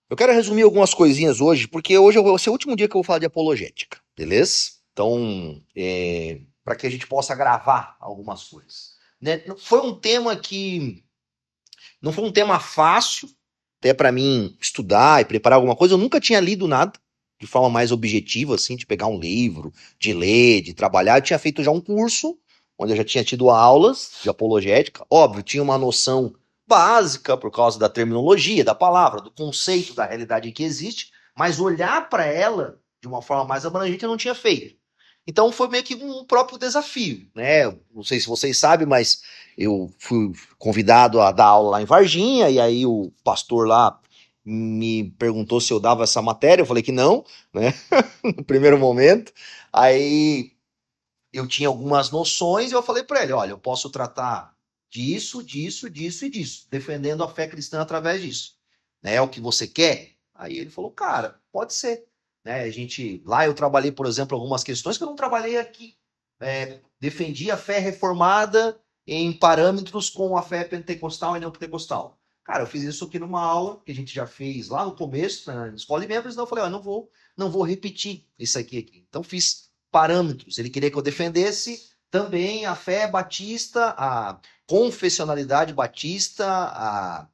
Eu quero resumir algumas coisinhas hoje, porque hoje vai ser o último dia que eu vou falar de apologética, beleza? Então, para que a gente possa gravar algumas coisas. Né? Foi um tema que não foi um tema fácil, até para mim estudar e preparar alguma coisa. Eu nunca tinha lido nada de forma mais objetiva, assim, de pegar um livro, de ler, de trabalhar. Eu tinha feito já um curso, onde eu já tinha tido aulas de apologética. Óbvio, tinha uma noção básica por causa da terminologia, da palavra, do conceito, da realidade que existe, mas olhar para ela de uma forma mais abrangente eu não tinha feito. Então foi meio que um próprio desafio, né? Não sei se vocês sabem, mas eu fui convidado a dar aula lá em Varginha, e aí o pastor lá me perguntou se eu dava essa matéria, eu falei que não, né? No primeiro momento. Aí eu tinha algumas noções e eu falei para ele, olha, eu posso tratar disso, disso, disso e disso, defendendo a fé cristã através disso. Né? É o que você quer? Aí ele falou, cara, pode ser. Né? Lá eu trabalhei, por exemplo, algumas questões que eu não trabalhei aqui. Defendi a fé reformada em parâmetros com a fé pentecostal e neopentecostal. Cara, eu fiz isso aqui numa aula que a gente já fez lá no começo, na escola de membros, então eu falei, não vou repetir isso aqui. Então fiz parâmetros. Ele queria que eu defendesse também a fé batista, a confessionalidade batista, a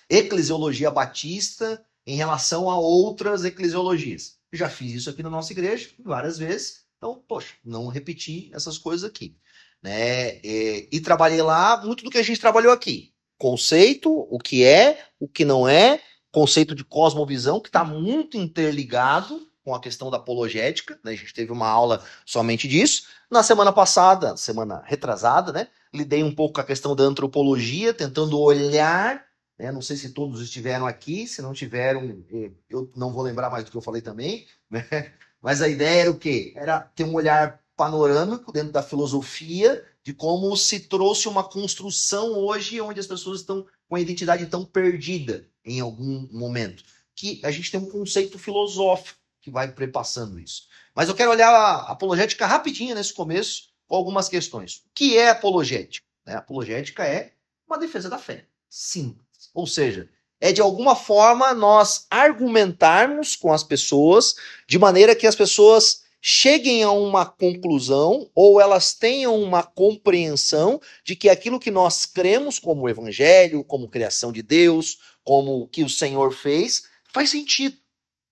eclesiologia batista em relação a outras eclesiologias. Já fiz isso aqui na nossa igreja várias vezes, então, poxa, não repetir essas coisas aqui. Né? E trabalhei lá muito do que a gente trabalhou aqui. Conceito, o que não é, conceito de cosmovisão, que está muito interligado com a questão da apologética, né? A gente teve uma aula somente disso. Na semana passada, semana retrasada, né? Lidei um pouco com a questão da antropologia, tentando olhar, né? Não sei se todos estiveram aqui, se não tiveram, eu não vou lembrar mais do que eu falei também, né? Mas a ideia era o quê? Era ter um olhar panorâmico dentro da filosofia de como se trouxe uma construção hoje onde as pessoas estão com a identidade tão perdida em algum momento. Que a gente tem um conceito filosófico que vai prepassando isso. Mas eu quero olhar a apologética rapidinho nesse começo, com algumas questões. O que é apologética? A apologética é uma defesa da fé. Simples. Ou seja, é de alguma forma nós argumentarmos com as pessoas de maneira que as pessoas cheguem a uma conclusão ou elas tenham uma compreensão de que aquilo que nós cremos como o evangelho, como criação de Deus, como o que o Senhor fez, faz sentido.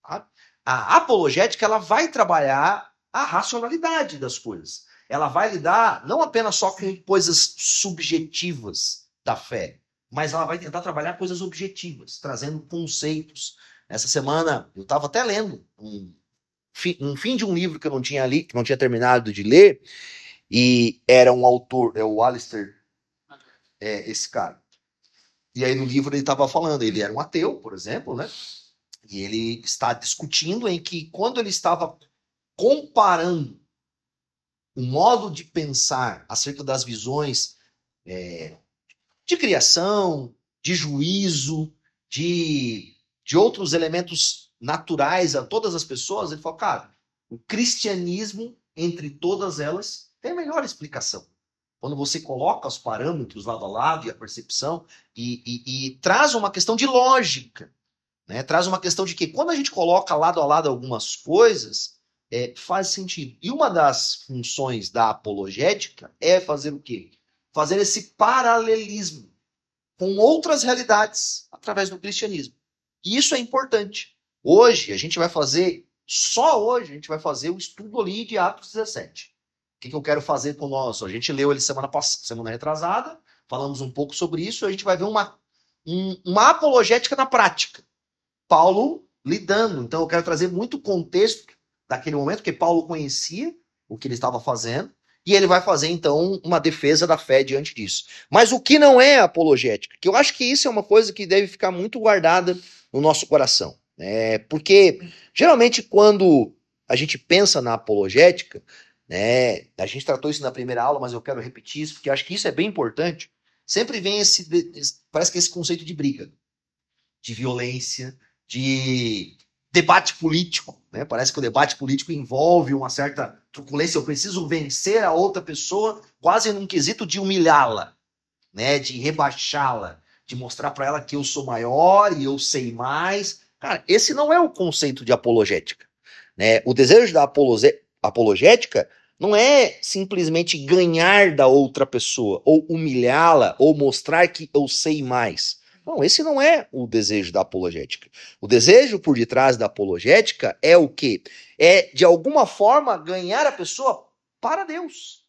Tá? A apologética ela vai trabalhar a racionalidade das coisas. Ela vai lidar não apenas só com coisas subjetivas da fé, mas ela vai tentar trabalhar coisas objetivas, trazendo conceitos. Essa semana eu estava até lendo um fim de um livro que eu não tinha que não tinha terminado de ler, e era um autor, é o Alistair, esse cara. E aí no livro ele estava falando, ele era um ateu, por exemplo, né? E ele está discutindo em que quando ele estava comparando o modo de pensar acerca das visões de criação, de juízo, de outros elementos naturais a todas as pessoas, ele falou, cara, o cristianismo, entre todas elas, tem a melhor explicação. Quando você coloca os parâmetros lado a lado e a percepção e traz uma questão de lógica, né? Traz uma questão de que quando a gente coloca lado a lado algumas coisas, faz sentido. E uma das funções da apologética é fazer o quê? Fazer esse paralelismo com outras realidades através do cristianismo. E isso é importante. Hoje, a gente vai fazer, só hoje, a gente vai fazer o estudo ali de Atos 17. O que eu quero fazer com nós? A gente leu ele semana retrasada, falamos um pouco sobre isso, a gente vai ver uma apologética na prática. Paulo lidando. Então eu quero trazer muito contexto daquele momento, porque Paulo conhecia o que ele estava fazendo, e ele vai fazer, então, uma defesa da fé diante disso. Mas o que não é apologética? Que eu acho que isso é uma coisa que deve ficar muito guardada no nosso coração. Porque, geralmente, quando a gente pensa na apologética, né, a gente tratou isso na primeira aula, mas eu quero repetir isso, porque eu acho que isso é bem importante, sempre vem parece que esse conceito de briga, de violência, de debate político, né? Parece que o debate político envolve uma certa truculência. Eu preciso vencer a outra pessoa quase num quesito de humilhá-la, né? De rebaixá-la, de mostrar para ela que eu sou maior e eu sei mais. Cara, esse não é o conceito de apologética, né? O desejo da apologética não é simplesmente ganhar da outra pessoa, ou humilhá-la, ou mostrar que eu sei mais. Não, esse não é o desejo da apologética. O desejo por detrás da apologética é o quê? É, de alguma forma, ganhar a pessoa para Deus.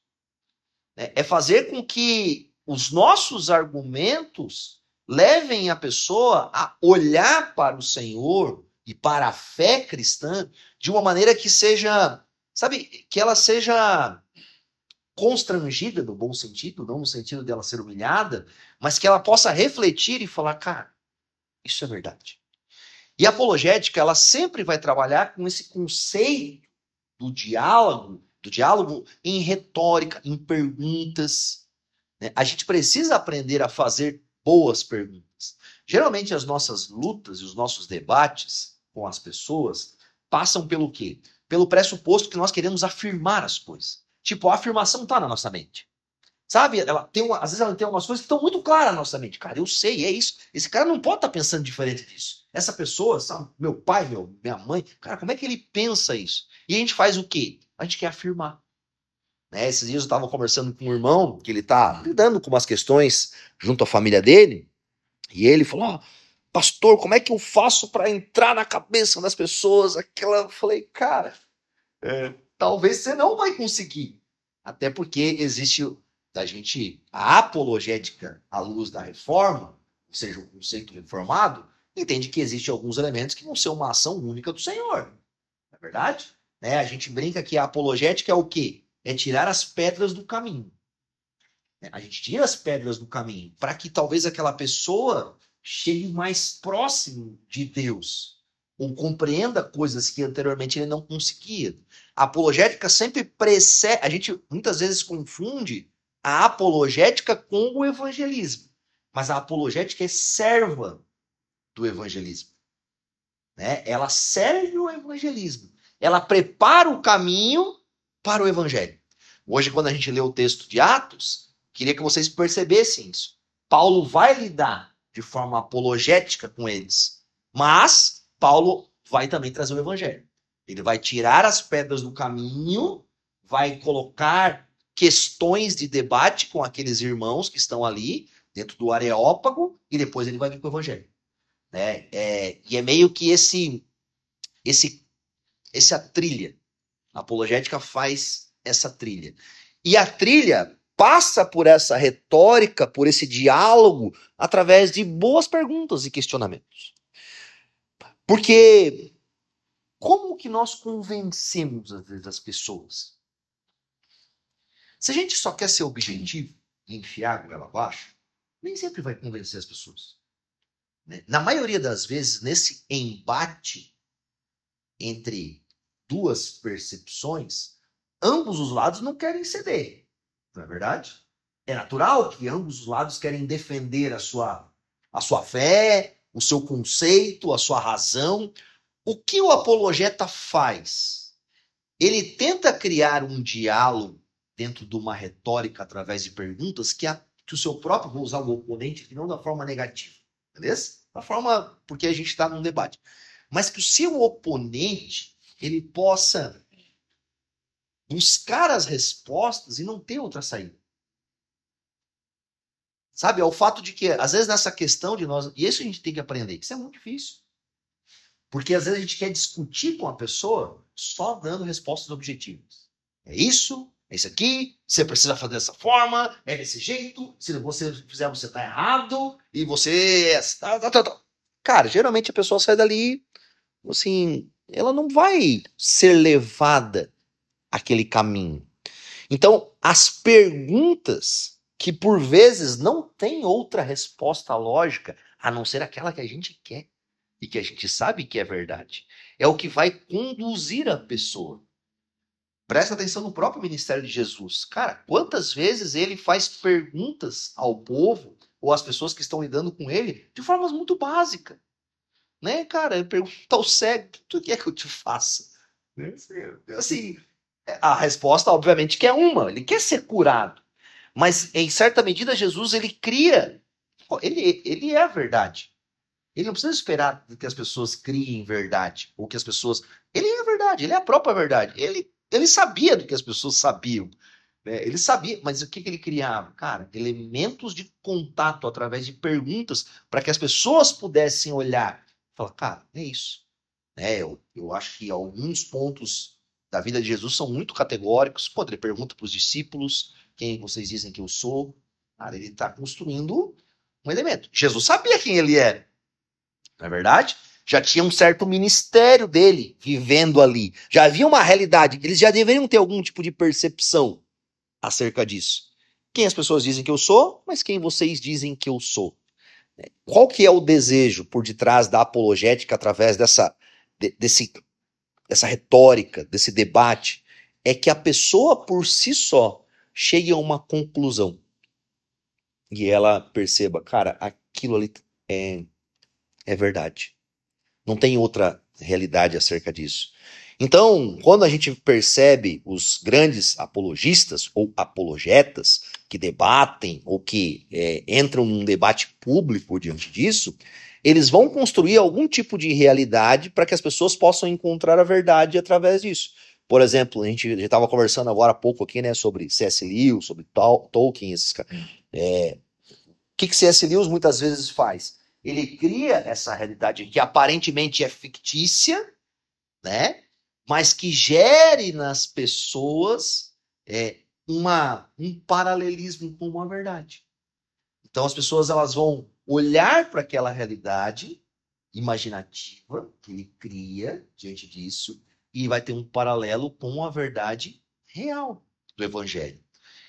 É fazer com que os nossos argumentos levem a pessoa a olhar para o Senhor e para a fé cristã de uma maneira que seja, sabe, que ela seja constrangida no bom sentido, não no sentido dela ser humilhada, mas que ela possa refletir e falar, cara, isso é verdade. E a apologética, ela sempre vai trabalhar com esse conceito do diálogo em retórica, em perguntas, né? A gente precisa aprender a fazer boas perguntas. Geralmente as nossas lutas e os nossos debates com as pessoas passam pelo quê? Pelo pressuposto que nós queremos afirmar as coisas. Tipo, a afirmação está na nossa mente. Sabe? Às vezes ela tem umas coisas que estão muito claras na nossa mente. Cara, eu sei, é isso. Esse cara não pode estar pensando diferente disso. Essa pessoa, sabe? Meu pai, minha mãe, cara, como é que ele pensa isso? E a gente faz o quê? A gente quer afirmar. Né? Esses dias eu estava conversando com um irmão, que ele está lidando com umas questões junto à família dele, e ele falou, oh, pastor, como é que eu faço para entrar na cabeça das pessoas? Eu falei, cara, talvez você não vai conseguir. Até porque existe a apologética à luz da reforma, ou seja, o conceito reformado, entende que existem alguns elementos que vão ser uma ação única do Senhor. Não é verdade? Né? A gente brinca que a apologética é o quê? É tirar as pedras do caminho. A gente tira as pedras do caminho para que talvez aquela pessoa chegue mais próximo de Deus ou compreenda coisas que anteriormente ele não conseguia. A apologética sempre precede. A gente muitas vezes confunde a apologética com o evangelismo, mas a apologética é serva do evangelismo. Né? Ela serve o evangelismo. Ela prepara o caminho para o evangelho. Hoje, quando a gente lê o texto de Atos, queria que vocês percebessem isso. Paulo vai lidar de forma apologética com eles, mas Paulo vai também trazer o evangelho. Ele vai tirar as pedras do caminho, vai colocar questões de debate com aqueles irmãos que estão ali, dentro do Areópago, e depois ele vai vir com o evangelho. Né? E é meio que essa trilha. A apologética faz essa trilha. E a trilha passa por essa retórica, por esse diálogo, através de boas perguntas e questionamentos. Porque como que nós convencemos, às vezes, as pessoas? Se a gente só quer ser objetivo e enfiar a goela abaixo, nem sempre vai convencer as pessoas. Né? Na maioria das vezes, nesse embate entre duas percepções, ambos os lados não querem ceder. Não é verdade? É natural que ambos os lados querem defender a sua fé, o seu conceito, a sua razão. O que o apologeta faz? Ele tenta criar um diálogo dentro de uma retórica através de perguntas que o seu próprio, vou usar o oponente, que não da forma negativa, beleza? Da forma, porque a gente está num debate. Mas que o seu oponente, ele possa buscar as respostas e não ter outra saída. Sabe, é o fato de que, às vezes, nessa questão de nós... E isso a gente tem que aprender. Isso é muito difícil. Porque, às vezes, a gente quer discutir com a pessoa só dando respostas objetivas. É isso aqui, você precisa fazer dessa forma, é desse jeito, se você fizer, você tá errado, e você... Cara, geralmente a pessoa sai dali, assim, ela não vai ser levada àquele caminho. Então, as perguntas que por vezes não tem outra resposta lógica a não ser aquela que a gente quer e que a gente sabe que é verdade, é o que vai conduzir a pessoa. Presta atenção no próprio ministério de Jesus. Cara, quantas vezes ele faz perguntas ao povo ou às pessoas que estão lidando com ele de formas muito básicas. né, cara? Ele pergunta ao cego, o que é que eu te faça? Né? Assim, a resposta, obviamente, que é uma. Ele quer ser curado. Mas, em certa medida, Jesus, ele cria. Ele é a verdade. Ele não precisa esperar que as pessoas criem verdade. Ou que as pessoas. Ele é a verdade, ele é a própria verdade. Ele sabia do que as pessoas sabiam. Né? Ele sabia, mas o que ele criava? Cara, elementos de contato através de perguntas para que as pessoas pudessem olhar. Falar, cara, é isso. Eu acho que alguns pontos da vida de Jesus são muito categóricos. Pô, ele pergunta para os discípulos quem vocês dizem que eu sou. Cara, ele está construindo um elemento. Jesus sabia quem ele era, não é verdade? Já tinha um certo ministério dele vivendo ali. Já havia uma realidade. Eles já deveriam ter algum tipo de percepção acerca disso. Quem as pessoas dizem que eu sou, mas quem vocês dizem que eu sou? Qual que é o desejo por detrás da apologética através dessa retórica, desse debate? É que a pessoa por si só chegue a uma conclusão e ela perceba, cara, aquilo ali é verdade. Não tem outra realidade acerca disso. Então, quando a gente percebe os grandes apologistas ou apologetas que debatem ou que entram num debate público diante disso, eles vão construir algum tipo de realidade para que as pessoas possam encontrar a verdade através disso. Por exemplo, a gente já estava conversando agora há pouco aqui, né, sobre C.S. Lewis, sobre Tolkien, esses caras. O que C.S. Lewis muitas vezes faz? Ele cria essa realidade que aparentemente é fictícia, né? Mas que gere nas pessoas um paralelismo com uma verdade. Então as pessoas elas vão olhar para aquela realidade imaginativa que ele cria diante disso e vai ter um paralelo com a verdade real do evangelho.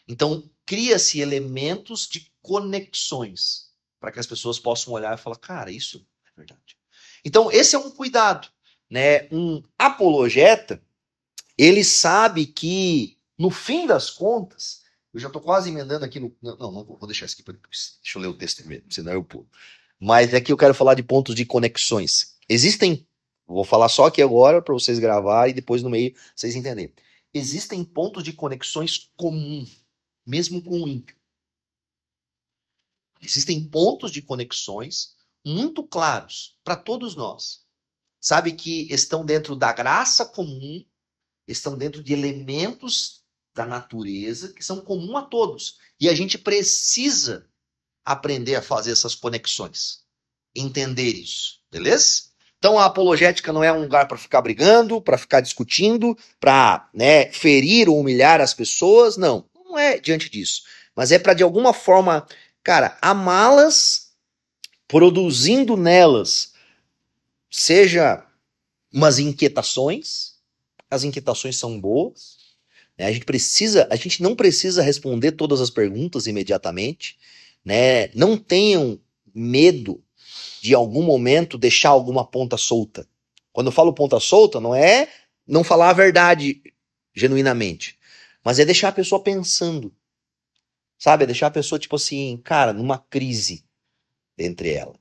Então cria-se elementos de conexões para que as pessoas possam olhar e falar, cara, isso é verdade. Então esse é um cuidado, né? Um apologeta, ele sabe que no fim das contas, eu já estou quase emendando aqui no, não vou deixar isso aqui para depois. Deixa eu ler o texto primeiro, senão eu pulo. Mas aqui eu quero falar de pontos de conexões. Existem, vou falar só aqui agora para vocês gravarem e depois no meio vocês entenderem. Existem pontos de conexões comuns, mesmo com o ímpio. Existem pontos de conexões muito claros para todos nós. Sabe que estão dentro da graça comum, estão dentro de elementos da natureza que são comuns a todos. E a gente precisa aprender a fazer essas conexões, entender isso, beleza? Então a apologética não é um lugar para ficar brigando, para ficar discutindo, para ferir ou humilhar as pessoas, não é diante disso. Mas é para de alguma forma, cara, amá-las, produzindo nelas, seja umas inquietações, as inquietações são boas, né? A gente não precisa responder todas as perguntas imediatamente, né? Não tenham medo de em algum momento deixar alguma ponta solta. Quando eu falo ponta solta, não é não falar a verdade genuinamente, mas é deixar a pessoa pensando, sabe? É deixar a pessoa, tipo assim, cara, numa crise entre ela.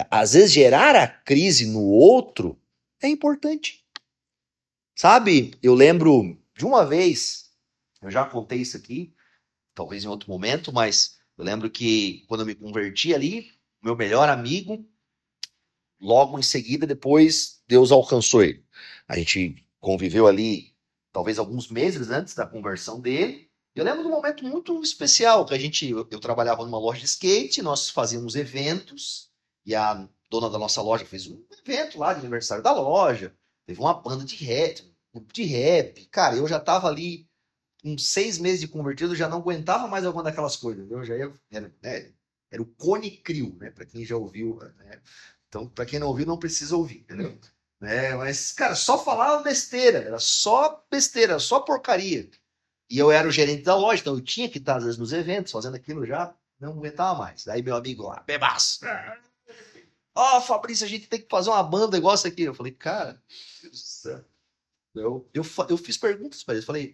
Às vezes gerar a crise no outro é importante. Sabe, eu lembro de uma vez, eu já contei isso aqui, talvez em outro momento, mas eu lembro que quando eu me converti ali, meu melhor amigo, logo em seguida, depois, Deus alcançou ele. A gente conviveu ali, talvez alguns meses antes da conversão dele. Eu lembro de um momento muito especial, que eu trabalhava numa loja de skate, nós fazíamos eventos, e a dona da nossa loja fez um evento lá de aniversário da loja, teve uma banda de rap, um grupo de rap. Cara, eu já tava ali com 6 meses de convertido, já não aguentava mais alguma daquelas coisas. Eu já era o Cone Crew, né? Para quem já ouviu, né? Então, para quem não ouviu, não precisa ouvir, entendeu? Mas, cara, só falava besteira, era só besteira, só porcaria. E eu era o gerente da loja, então eu tinha que estar, às vezes, nos eventos, fazendo aquilo já, não aguentava mais. Daí meu amigo lá, bebaço. Fabrício, a gente tem que fazer uma banda igual essa aqui. Eu falei, cara, Deus do céu. Eu fiz perguntas para eles, falei,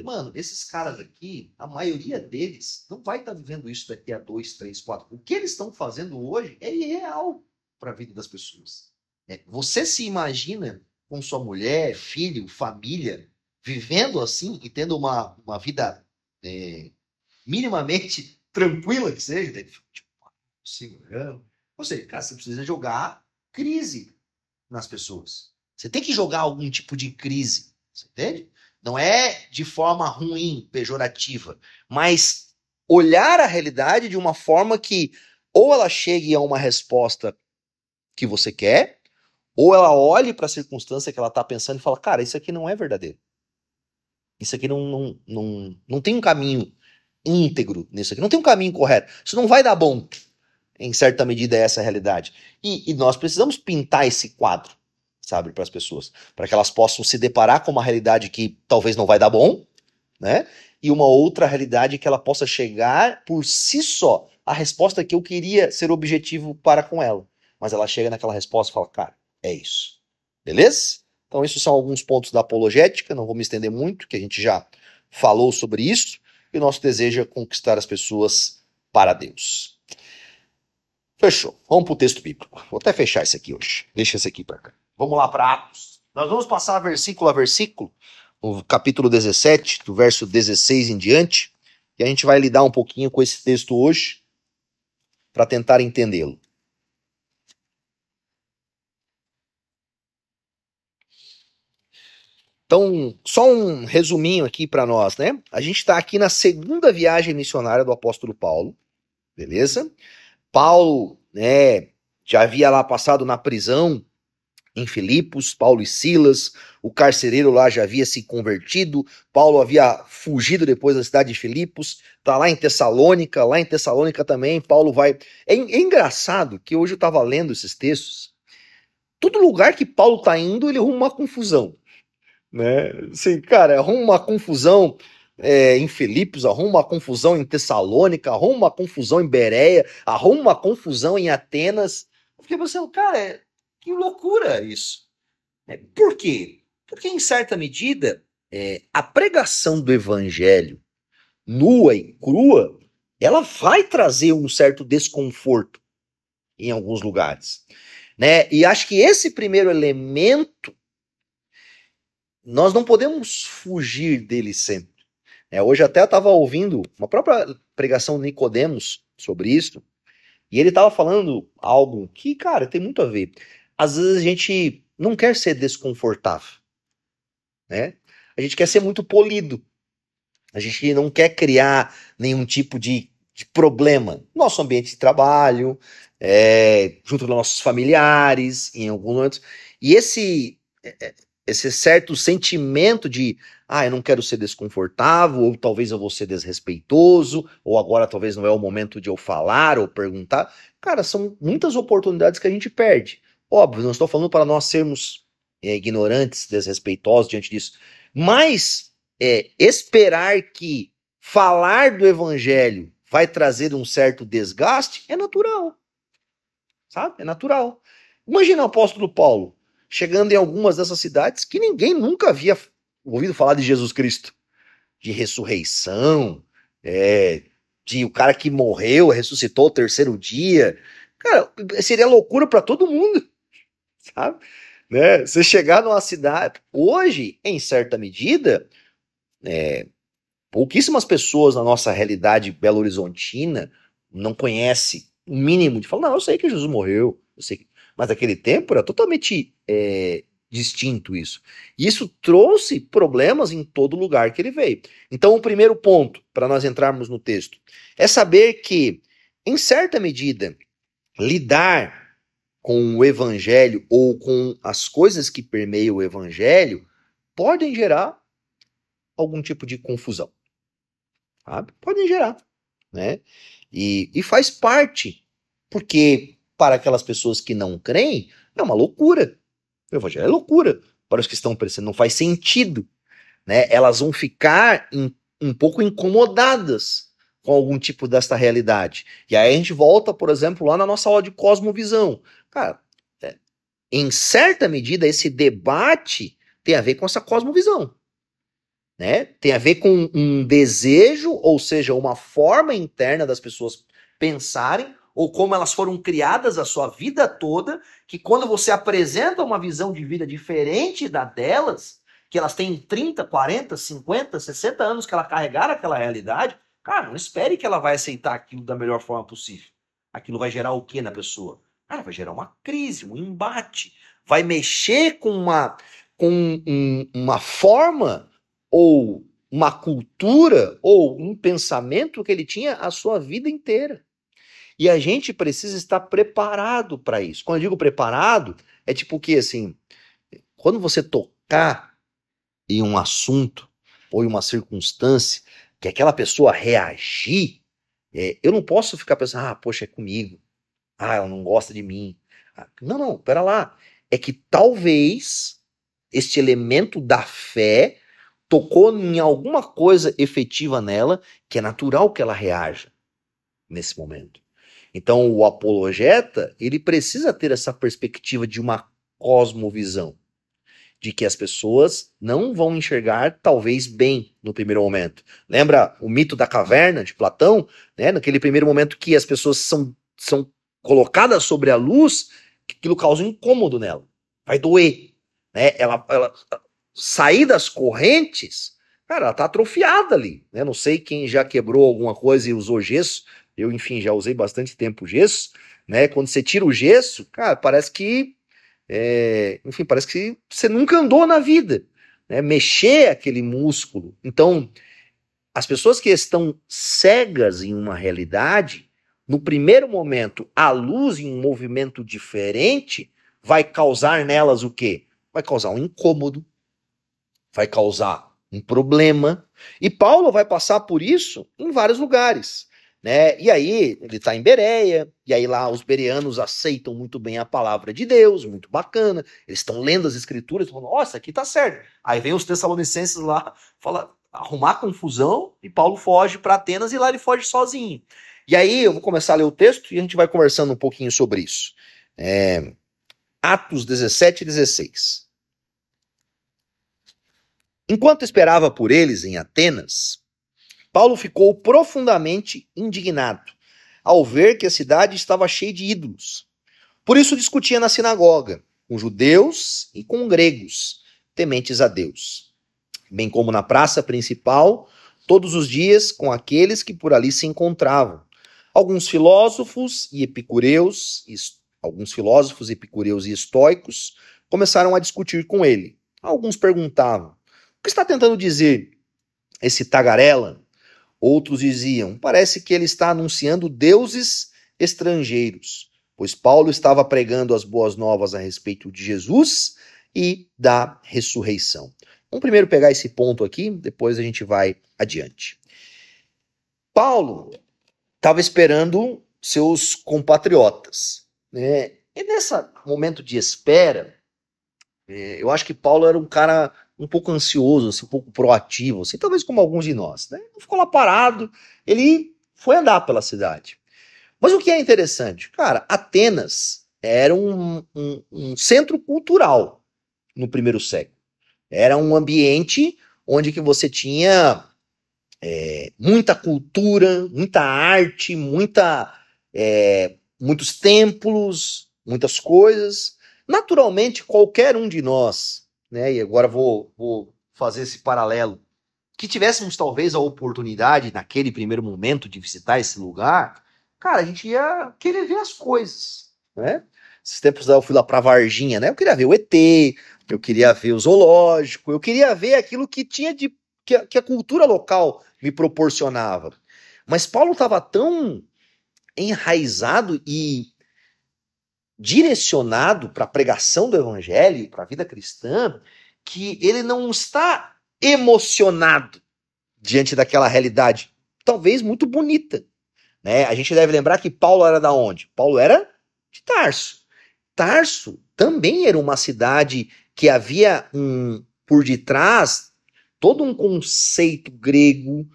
mano, esses caras aqui, a maioria deles não vai estar vivendo isso daqui a 2, 3, 4. O que eles estão fazendo hoje é irreal para a vida das pessoas. Você se imagina com sua mulher, filho, família, vivendo assim e tendo uma vida é, minimamente tranquila que seja, né? Tipo, segurando. Ou seja, cara, você precisa jogar crise nas pessoas. Você tem que jogar algum tipo de crise, você entende? Não é de forma ruim, pejorativa, mas olhar a realidade de uma forma que ou ela chegue a uma resposta que você quer, ou ela olhe para a circunstância que ela está pensando e fala, cara, isso aqui não é verdadeiro. Isso aqui não tem um caminho íntegro nisso aqui, não tem um caminho correto. Isso não vai dar bom. Em certa medida, é essa a realidade. E nós precisamos pintar esse quadro, sabe, para as pessoas, para que elas possam se deparar com uma realidade que talvez não vai dar bom, né? E uma outra realidade que ela possa chegar por si só a resposta que eu queria ser objetivo para com ela. Mas ela chega naquela resposta e fala, cara, é isso. Beleza? Então, esses são alguns pontos da apologética, não vou me estender muito, que a gente já falou sobre isso, e o nosso desejo é conquistar as pessoas para Deus. Fechou. Vamos para o texto bíblico. Vou até fechar esse aqui hoje. Deixa esse aqui para cá. Vamos lá para Atos. Nós vamos passar versículo a versículo, o capítulo 17, do verso 16 em diante, e a gente vai lidar um pouquinho com esse texto hoje para tentar entendê-lo. Então, só um resuminho aqui para nós, né? A gente está aqui na segunda viagem missionária do apóstolo Paulo, beleza? Paulo, né, já havia lá passado na prisão em Filipos, Paulo e Silas, o carcereiro lá já havia se convertido, Paulo havia fugido depois da cidade de Filipos, tá lá em Tessalônica também, Paulo vai... É engraçado que hoje eu estava lendo esses textos, todo lugar que Paulo tá indo, ele arruma uma confusão, né? Assim, cara, arruma uma confusão em Filipos, arruma uma confusão em Tessalônica, arruma uma confusão em Bereia, arruma uma confusão em Atenas. Eu fiquei pensando, cara, que loucura isso. Por quê? Porque, em certa medida, a pregação do evangelho nua e crua, ela vai trazer um certo desconforto em alguns lugares, né? E acho que esse primeiro elemento nós não podemos fugir dele sempre. Hoje até eu estava ouvindo uma própria pregação de Nicodemos sobre isso, e ele estava falando algo que, cara, tem muito a ver. Às vezes a gente não quer ser desconfortável, né? A gente quer ser muito polido. A gente não quer criar nenhum tipo de problema no nosso ambiente de trabalho, junto com nossos familiares, em alguns momentos. E esse certo sentimento de, eu não quero ser desconfortável, ou talvez eu vou ser desrespeitoso, ou agora talvez não é o momento de eu falar ou perguntar. Cara, são muitas oportunidades que a gente perde. Óbvio, não estou falando para nós sermos ignorantes, desrespeitosos diante disso, mas esperar que falar do evangelho vai trazer um certo desgaste é natural, sabe? É natural. Imagina o apóstolo Paulo chegando em algumas dessas cidades que ninguém nunca havia ouvido falar de Jesus Cristo, de ressurreição, de o cara que morreu, ressuscitou ao terceiro dia. Cara, seria loucura para todo mundo, sabe? Né? Você chegar numa cidade, hoje, em certa medida, pouquíssimas pessoas na nossa realidade belo-horizontina não conhecem o mínimo de falar, não, eu sei que Jesus morreu, eu sei que... Mas naquele tempo era totalmente distinto isso. E isso trouxe problemas em todo lugar que ele veio. Então, o primeiro ponto, para nós entrarmos no texto, é saber que, em certa medida, lidar com o evangelho ou com as coisas que permeiam o evangelho podem gerar algum tipo de confusão. Sabe? Podem gerar, né? E faz parte, porque para aquelas pessoas que não creem, é uma loucura. O evangelho é loucura. Para os que estão pensando, não faz sentido, né? Elas vão ficar um pouco incomodadas com algum tipo desta realidade. E aí a gente volta, por exemplo, lá na nossa aula de cosmovisão. Cara, em certa medida, esse debate tem a ver com essa cosmovisão. Né? Tem a ver com um desejo, ou seja, uma forma interna das pessoas pensarem ou como elas foram criadas a sua vida toda, que quando você apresenta uma visão de vida diferente da delas, que elas têm 30, 40, 50, 60 anos que ela carregaram aquela realidade, cara, não espere que ela vai aceitar aquilo da melhor forma possível. Aquilo vai gerar o que na pessoa? Cara, vai gerar uma crise, um embate. Vai mexer com uma forma ou uma cultura ou um pensamento que ele tinha a sua vida inteira. E a gente precisa estar preparado para isso. Quando eu digo preparado, é tipo o que, assim, quando você tocar em um assunto ou em uma circunstância que aquela pessoa reagir, eu não posso ficar pensando, poxa, é comigo. Ela não gosta de mim. Não, pera lá. É que talvez este elemento da fé tocou em alguma coisa efetiva nela que é natural que ela reaja nesse momento. Então, o apologeta, ele precisa ter essa perspectiva de uma cosmovisão, de que as pessoas não vão enxergar talvez bem no primeiro momento. Lembra o mito da caverna de Platão? Né? Naquele primeiro momento que as pessoas são colocadas sobre a luz, aquilo causa um incômodo nela. Vai doer. Né? Ela sair das correntes, cara, ela tá atrofiada ali. Né? Não sei quem já quebrou alguma coisa e usou gesso. Eu, enfim, já usei bastante tempo gesso. Né? Quando você tira o gesso, cara, parece que enfim, parece que você nunca andou na vida, né? Mexer aquele músculo. Então, as pessoas que estão cegas em uma realidade, no primeiro momento, a luz em um movimento diferente vai causar nelas o quê? Vai causar um incômodo, vai causar um problema. E Paulo vai passar por isso em vários lugares. Né? E aí ele está em Bereia, e aí lá os bereanos aceitam muito bem a palavra de Deus, muito bacana, eles estão lendo as escrituras, falando, nossa, aqui tá certo. Aí vem os tessalonicenses lá, arrumar confusão, e Paulo foge para Atenas, e lá ele foge sozinho. E aí eu vou começar a ler o texto, e a gente vai conversando um pouquinho sobre isso. Atos 17 e 16. Enquanto esperava por eles em Atenas, Paulo ficou profundamente indignado ao ver que a cidade estava cheia de ídolos. Por isso discutia na sinagoga, com judeus e com gregos, tementes a Deus, bem como na praça principal, todos os dias com aqueles que por ali se encontravam. Alguns filósofos e epicureus e estoicos começaram a discutir com ele. Alguns perguntavam: o que está tentando dizer esse tagarela? Outros diziam: parece que ele está anunciando deuses estrangeiros, pois Paulo estava pregando as boas novas a respeito de Jesus e da ressurreição. Vamos primeiro pegar esse ponto aqui, depois a gente vai adiante. Paulo estava esperando seus compatriotas, né? E nesse momento de espera, eu acho que Paulo era um cara um pouco ansioso, assim, um pouco proativo, assim, talvez como alguns de nós, né? Não ficou lá parado, ele foi andar pela cidade. Mas o que é interessante, cara, Atenas era um centro cultural no primeiro século. Era um ambiente onde que você tinha muita cultura, muita arte, muitos templos, muitas coisas. Naturalmente, qualquer um de nós, né, e agora vou fazer esse paralelo, que tivéssemos talvez a oportunidade, naquele primeiro momento, de visitar esse lugar, cara, a gente ia querer ver as coisas, né? Esses tempos eu fui lá pra Varginha, né? Eu queria ver o ET, eu queria ver o zoológico, eu queria ver aquilo que tinha que a cultura local me proporcionava. Mas Paulo estava tão enraizado e direcionado para a pregação do evangelho, para a vida cristã, que ele não está emocionado diante daquela realidade, talvez muito bonita. Né? A gente deve lembrar que Paulo era da onde? Paulo era de Tarso. Tarso também era uma cidade que havia por detrás todo um conceito grego.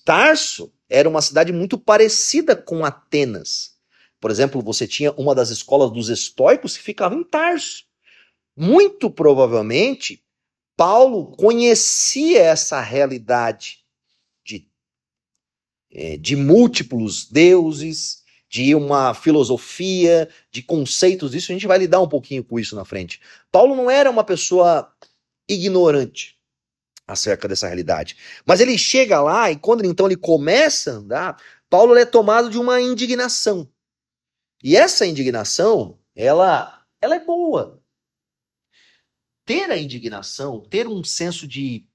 Tarso era uma cidade muito parecida com Atenas. Por exemplo, você tinha uma das escolas dos estoicos que ficava em Tarso. Muito provavelmente, Paulo conhecia essa realidade de múltiplos deuses, de uma filosofia, de conceitos disso. A gente vai lidar um pouquinho com isso na frente. Paulo não era uma pessoa ignorante acerca dessa realidade. Mas ele chega lá e quando então ele começa a andar, Paulo é tomado de uma indignação. E essa indignação, ela é boa. Ter a indignação, ter um senso de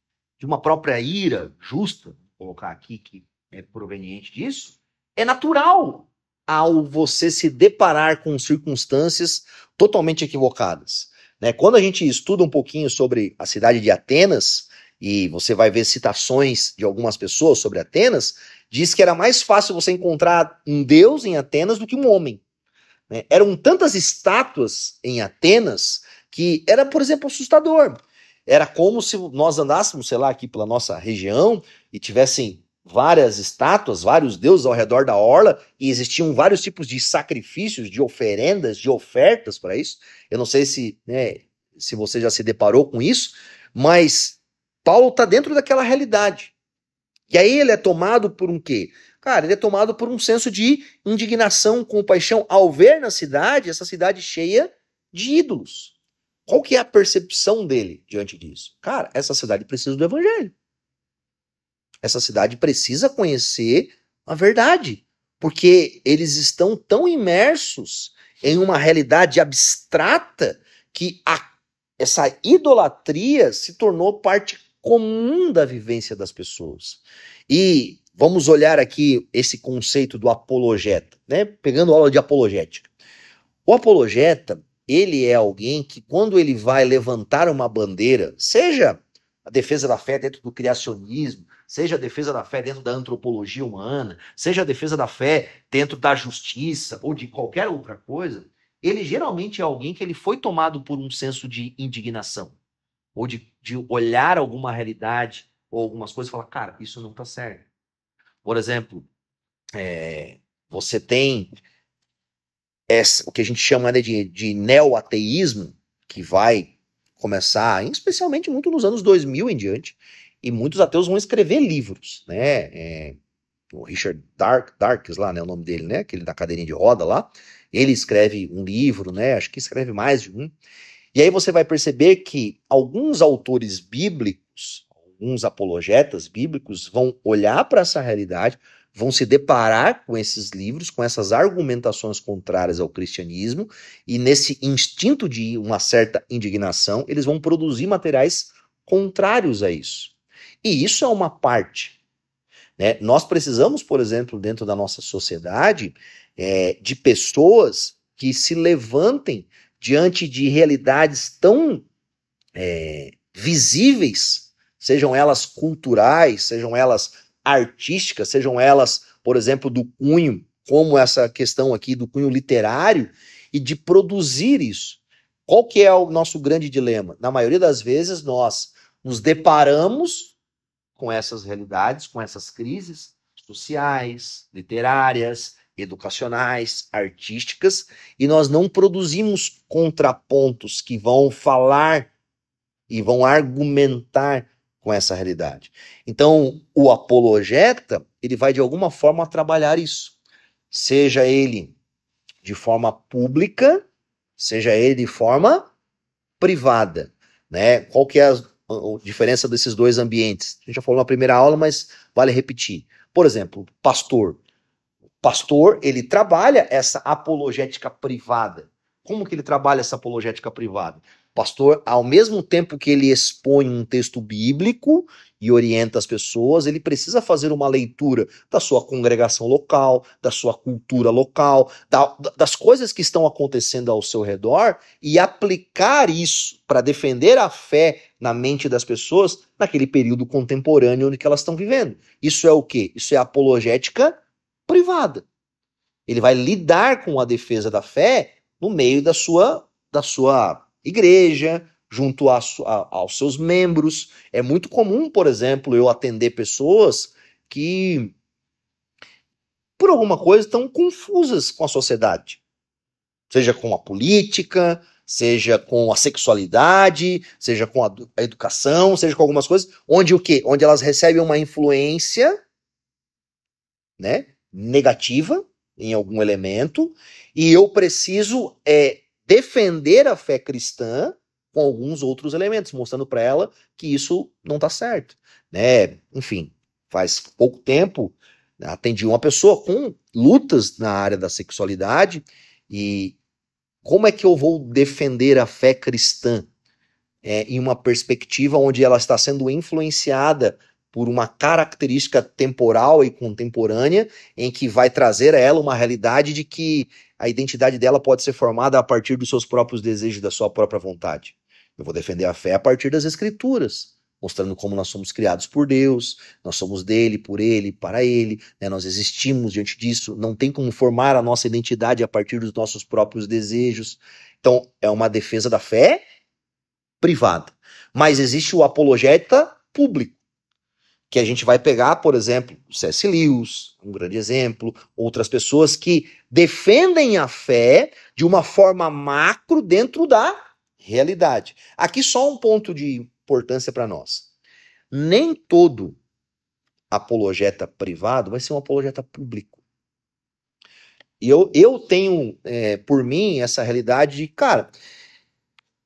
uma própria ira justa, vou colocar aqui que é proveniente disso, é natural ao você se deparar com circunstâncias totalmente equivocadas. Né? Quando a gente estuda um pouquinho sobre a cidade de Atenas, e você vai ver citações de algumas pessoas sobre Atenas, diz que era mais fácil você encontrar um deus em Atenas do que um homem. Né? Eram tantas estátuas em Atenas que era, por exemplo, assustador. Era como se nós andássemos, sei lá, aqui pela nossa região e tivessem várias estátuas, vários deuses ao redor da orla e existiam vários tipos de sacrifícios, de oferendas, de ofertas para isso. Eu não sei se, né, se você já se deparou com isso, mas Paulo está dentro daquela realidade. E aí ele é tomado por um quê? Cara, ele é tomado por um senso de indignação, compaixão, ao ver na cidade, essa cidade cheia de ídolos. Qual que é a percepção dele diante disso? Cara, essa cidade precisa do evangelho. Essa cidade precisa conhecer a verdade. Porque eles estão tão imersos em uma realidade abstrata que essa idolatria se tornou parte comum da vivência das pessoas. E vamos olhar aqui esse conceito do apologeta, né? Pegando aula de apologética. O apologeta, ele é alguém que quando ele vai levantar uma bandeira, seja a defesa da fé dentro do criacionismo, seja a defesa da fé dentro da antropologia humana, seja a defesa da fé dentro da justiça ou de qualquer outra coisa, ele geralmente é alguém que ele foi tomado por um senso de indignação ou de olhar alguma realidade ou algumas coisas e falar, cara, isso não está certo. Por exemplo, você tem o que a gente chama de neo-ateísmo, que vai começar, especialmente muito nos anos 2000 em diante, e muitos ateus vão escrever livros, né? O Richard Dawkins lá, né, o nome dele, né, aquele da cadeirinha de roda lá, ele escreve um livro, né, acho que escreve mais de um, e aí você vai perceber que alguns autores bíblicos, alguns apologetas bíblicos vão olhar para essa realidade, vão se deparar com esses livros, com essas argumentações contrárias ao cristianismo, e nesse instinto de uma certa indignação, eles vão produzir materiais contrários a isso. E isso é uma parte. Né? Nós precisamos, por exemplo, dentro da nossa sociedade, de pessoas que se levantem diante de realidades tão visíveis, sejam elas culturais, sejam elas artísticas, sejam elas, por exemplo, do cunho, como essa questão aqui do cunho literário, e de produzir isso. Qual que é o nosso grande dilema? Na maioria das vezes, nós nos deparamos com essas realidades, com essas crises sociais, literárias, educacionais, artísticas, e nós não produzimos contrapontos que vão falar e vão argumentar com essa realidade. Então, o apologeta, ele vai de alguma forma trabalhar isso. Seja ele de forma pública, seja ele de forma privada, né? Qual que é a diferença desses dois ambientes? A gente já falou na primeira aula, mas vale repetir. Por exemplo, pastor. Pastor, ele trabalha essa apologética privada. Como que ele trabalha essa apologética privada? Pastor, ao mesmo tempo que ele expõe um texto bíblico e orienta as pessoas, ele precisa fazer uma leitura da sua congregação local, da sua cultura local, das coisas que estão acontecendo ao seu redor e aplicar isso para defender a fé na mente das pessoas naquele período contemporâneo onde elas estão vivendo. Isso é o quê? Isso é apologética privada. Ele vai lidar com a defesa da fé no meio da sua igreja, junto aos seus membros. É muito comum, por exemplo, eu atender pessoas que, por alguma coisa, estão confusas com a sociedade. Seja com a política, seja com a sexualidade, seja com a educação, seja com algumas coisas, onde o quê? Onde elas recebem uma influência, né, negativa, em algum elemento, e eu preciso defender a fé cristã com alguns outros elementos, mostrando para ela que isso não está certo, né? Enfim, faz pouco tempo atendi uma pessoa com lutas na área da sexualidade e como é que eu vou defender a fé cristã em uma perspectiva onde ela está sendo influenciada por uma característica temporal e contemporânea em que vai trazer a ela uma realidade de que a identidade dela pode ser formada a partir dos seus próprios desejos, da sua própria vontade. Eu vou defender a fé a partir das escrituras, mostrando como nós somos criados por Deus, nós somos dele, por ele, para ele, né? Nós existimos diante disso, não tem como formar a nossa identidade a partir dos nossos próprios desejos. Então, é uma defesa da fé privada. Mas existe o apologeta público, que a gente vai pegar, por exemplo, o C.S. Lewis, um grande exemplo, outras pessoas que defendem a fé de uma forma macro dentro da realidade. Aqui só um ponto de importância para nós. Nem todo apologeta privado vai ser um apologeta público. E eu tenho, por mim, essa realidade de, cara,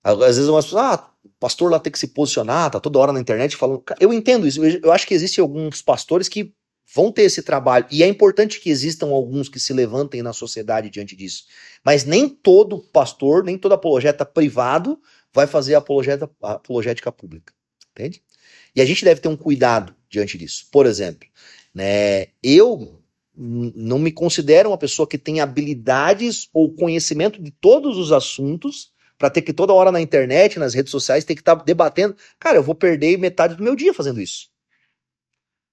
às vezes umas pessoas, o pastor lá tem que se posicionar, tá toda hora na internet falando. Eu entendo isso, eu acho que existem alguns pastores que vão ter esse trabalho, e é importante que existam alguns que se levantem na sociedade diante disso. Mas nem todo pastor, nem todo apologeta privado vai fazer apologética pública, entende? E a gente deve ter um cuidado diante disso. Por exemplo, né, eu não me considero uma pessoa que tem habilidades ou conhecimento de todos os assuntos para ter que toda hora na internet, nas redes sociais, ter que estar debatendo. Cara, eu vou perder metade do meu dia fazendo isso.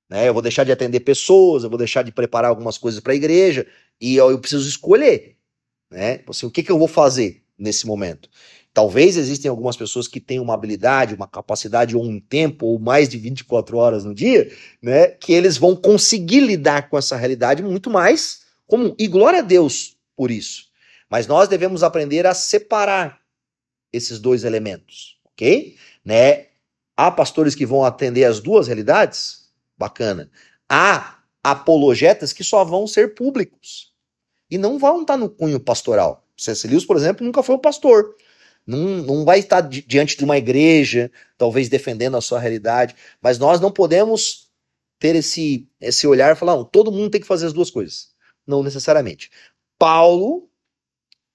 Né? Eu vou deixar de atender pessoas, eu vou deixar de preparar algumas coisas para a igreja, e eu preciso escolher. Né? Assim, o que eu vou fazer nesse momento? Talvez existem algumas pessoas que têm uma habilidade, uma capacidade, ou um tempo, ou mais de 24 horas no dia, né, que eles vão conseguir lidar com essa realidade muito mais comum. E glória a Deus por isso. Mas nós devemos aprender a separar esses dois elementos, ok? Né? Há pastores que vão atender as duas realidades, bacana. Há apologetas que só vão ser públicos e não vão estar no cunho pastoral. C.S. Lewis, por exemplo, nunca foi um pastor. Não vai estar diante de uma igreja, talvez defendendo a sua realidade, mas nós não podemos ter esse olhar e falar, todo mundo tem que fazer as duas coisas. Não necessariamente. Paulo,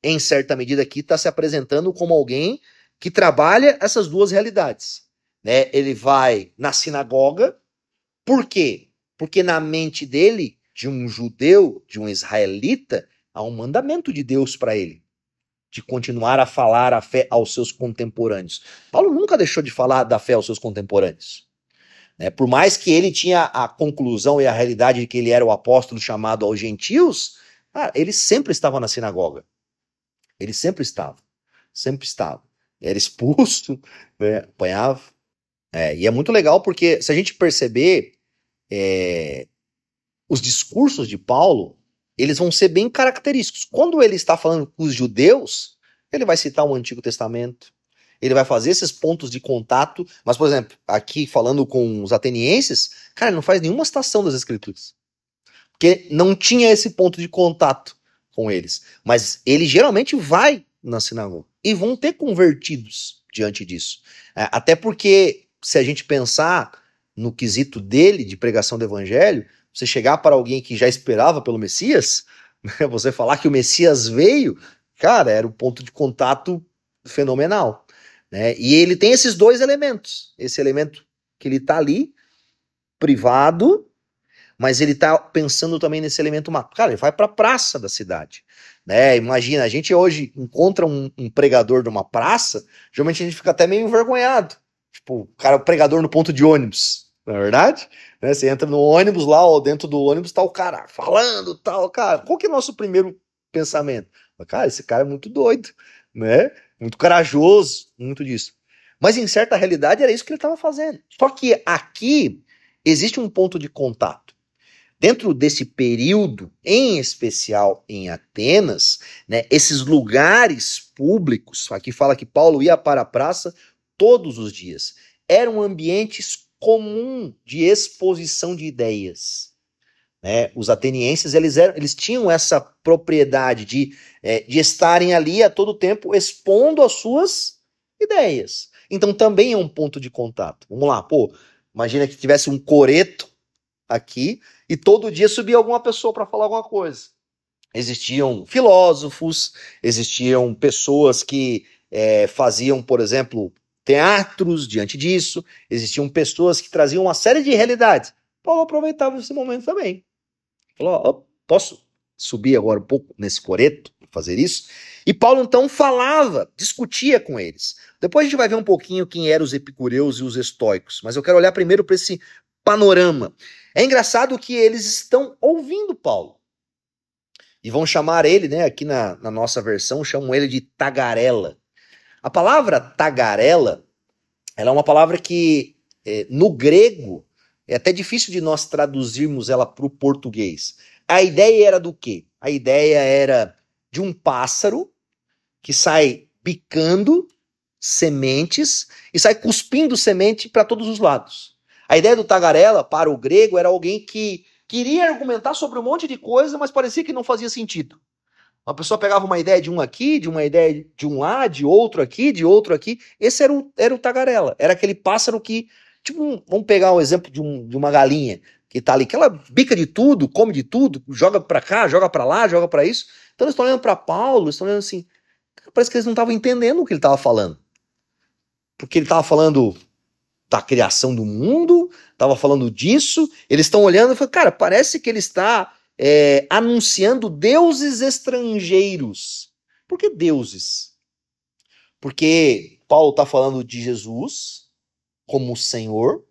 em certa medida aqui, está se apresentando como alguém que trabalha essas duas realidades. Né? Ele vai na sinagoga, por quê? Porque na mente dele, de um judeu, de um israelita, há um mandamento de Deus para ele, de continuar a falar a fé aos seus contemporâneos. Paulo nunca deixou de falar da fé aos seus contemporâneos. Né? Por mais que ele tinha a conclusão e a realidade de que ele era o apóstolo chamado aos gentios, ele sempre estava na sinagoga. Ele sempre estava. Sempre estava. Era expulso, né? Apanhava. E é muito legal porque, se a gente perceber, os discursos de Paulo, eles vão ser bem característicos. Quando ele está falando com os judeus, ele vai citar o Antigo Testamento, ele vai fazer esses pontos de contato, mas, por exemplo, aqui falando com os atenienses, cara, ele não faz nenhuma citação das Escrituras, porque não tinha esse ponto de contato com eles. Mas ele geralmente vai na sinagoga, e vão ter convertidos diante disso. Até porque, se a gente pensar no quesito dele, de pregação do evangelho, você chegar para alguém que já esperava pelo Messias, né, você falar que o Messias veio, cara, era um ponto de contato fenomenal. Né? E ele tem esses dois elementos. Esse elemento que ele está ali, privado, mas ele está pensando também nesse elemento macro. Cara, ele vai para a praça da cidade. Né? Imagina, a gente hoje encontra um pregador numa praça, geralmente a gente fica até meio envergonhado. Tipo, o cara, o pregador no ponto de ônibus, não é verdade? Né? Você entra no ônibus lá, ó, dentro do ônibus tá o cara falando, tal, cara. Qual que é o nosso primeiro pensamento? Cara, esse cara é muito doido, né? Muito corajoso, muito disso. Mas em certa realidade era isso que ele estava fazendo. Só que aqui existe um ponto de contato. Dentro desse período, em especial em Atenas, né, esses lugares públicos, aqui fala que Paulo ia para a praça todos os dias, eram ambientes comuns de exposição de ideias. né? Os atenienses, eles tinham essa propriedade de estarem ali a todo tempo expondo as suas ideias. Então também é um ponto de contato. Vamos lá, pô, imagina que tivesse um coreto aqui e todo dia subia alguma pessoa para falar alguma coisa. Existiam filósofos, existiam pessoas que faziam, por exemplo, teatros diante disso, existiam pessoas que traziam uma série de realidades. Paulo aproveitava esse momento também. Falou, ó, posso subir agora um pouco nesse coreto, fazer isso? E Paulo então falava, discutia com eles. Depois a gente vai ver um pouquinho quem eram os epicureus e os estoicos, mas eu quero olhar primeiro para esse panorama. É engraçado que eles estão ouvindo Paulo. E vão chamar ele, né, aqui na nossa versão, chamam ele de tagarela. A palavra tagarela, ela é uma palavra que no grego é até difícil de nós traduzirmos ela para o português. A ideia era do quê? A ideia era de um pássaro que sai picando sementes e sai cuspindo semente para todos os lados. A ideia do tagarela, para o grego, era alguém que queria argumentar sobre um monte de coisa, mas parecia que não fazia sentido. Uma pessoa pegava uma ideia de um aqui, de uma ideia de um lá, de outro aqui, de outro aqui. Esse era o tagarela. Era aquele pássaro que, tipo, vamos pegar o exemplo de uma galinha que tá ali, que ela bica de tudo, come de tudo, joga pra cá, joga pra lá, joga pra isso. Então eles estão olhando pra Paulo, eles estão olhando assim, parece que eles não estavam entendendo o que ele estava falando. Porque ele estava falando da criação do mundo, estava falando disso, eles estão olhando e falam, cara, parece que ele está anunciando deuses estrangeiros. Por que deuses? Porque Paulo está falando de Jesus como Senhor,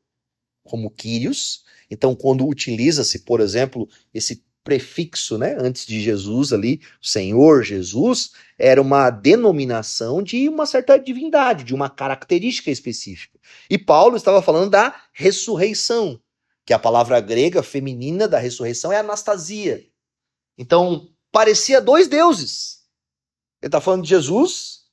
como Kyrios. Então, quando utiliza-se, por exemplo, esse prefixo, né, antes de Jesus ali, Senhor Jesus, era uma denominação de uma certa divindade, de uma característica específica. E Paulo estava falando da ressurreição, que a palavra grega feminina da ressurreição é anastasia. Então, parecia dois deuses. Ele está falando de Jesus,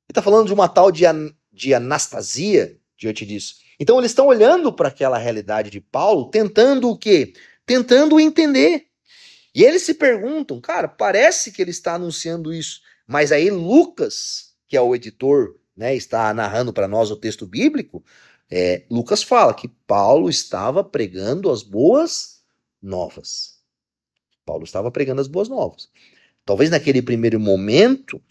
ele está falando de uma tal de anastasia diante disso. Então, eles estão olhando para aquela realidade de Paulo, tentando o quê? Tentando entender. E eles se perguntam, cara, parece que ele está anunciando isso, mas aí Lucas, que é o editor, né, está narrando para nós o texto bíblico, Lucas fala que Paulo estava pregando as boas novas. Paulo estava pregando as boas novas. Talvez naquele primeiro momento,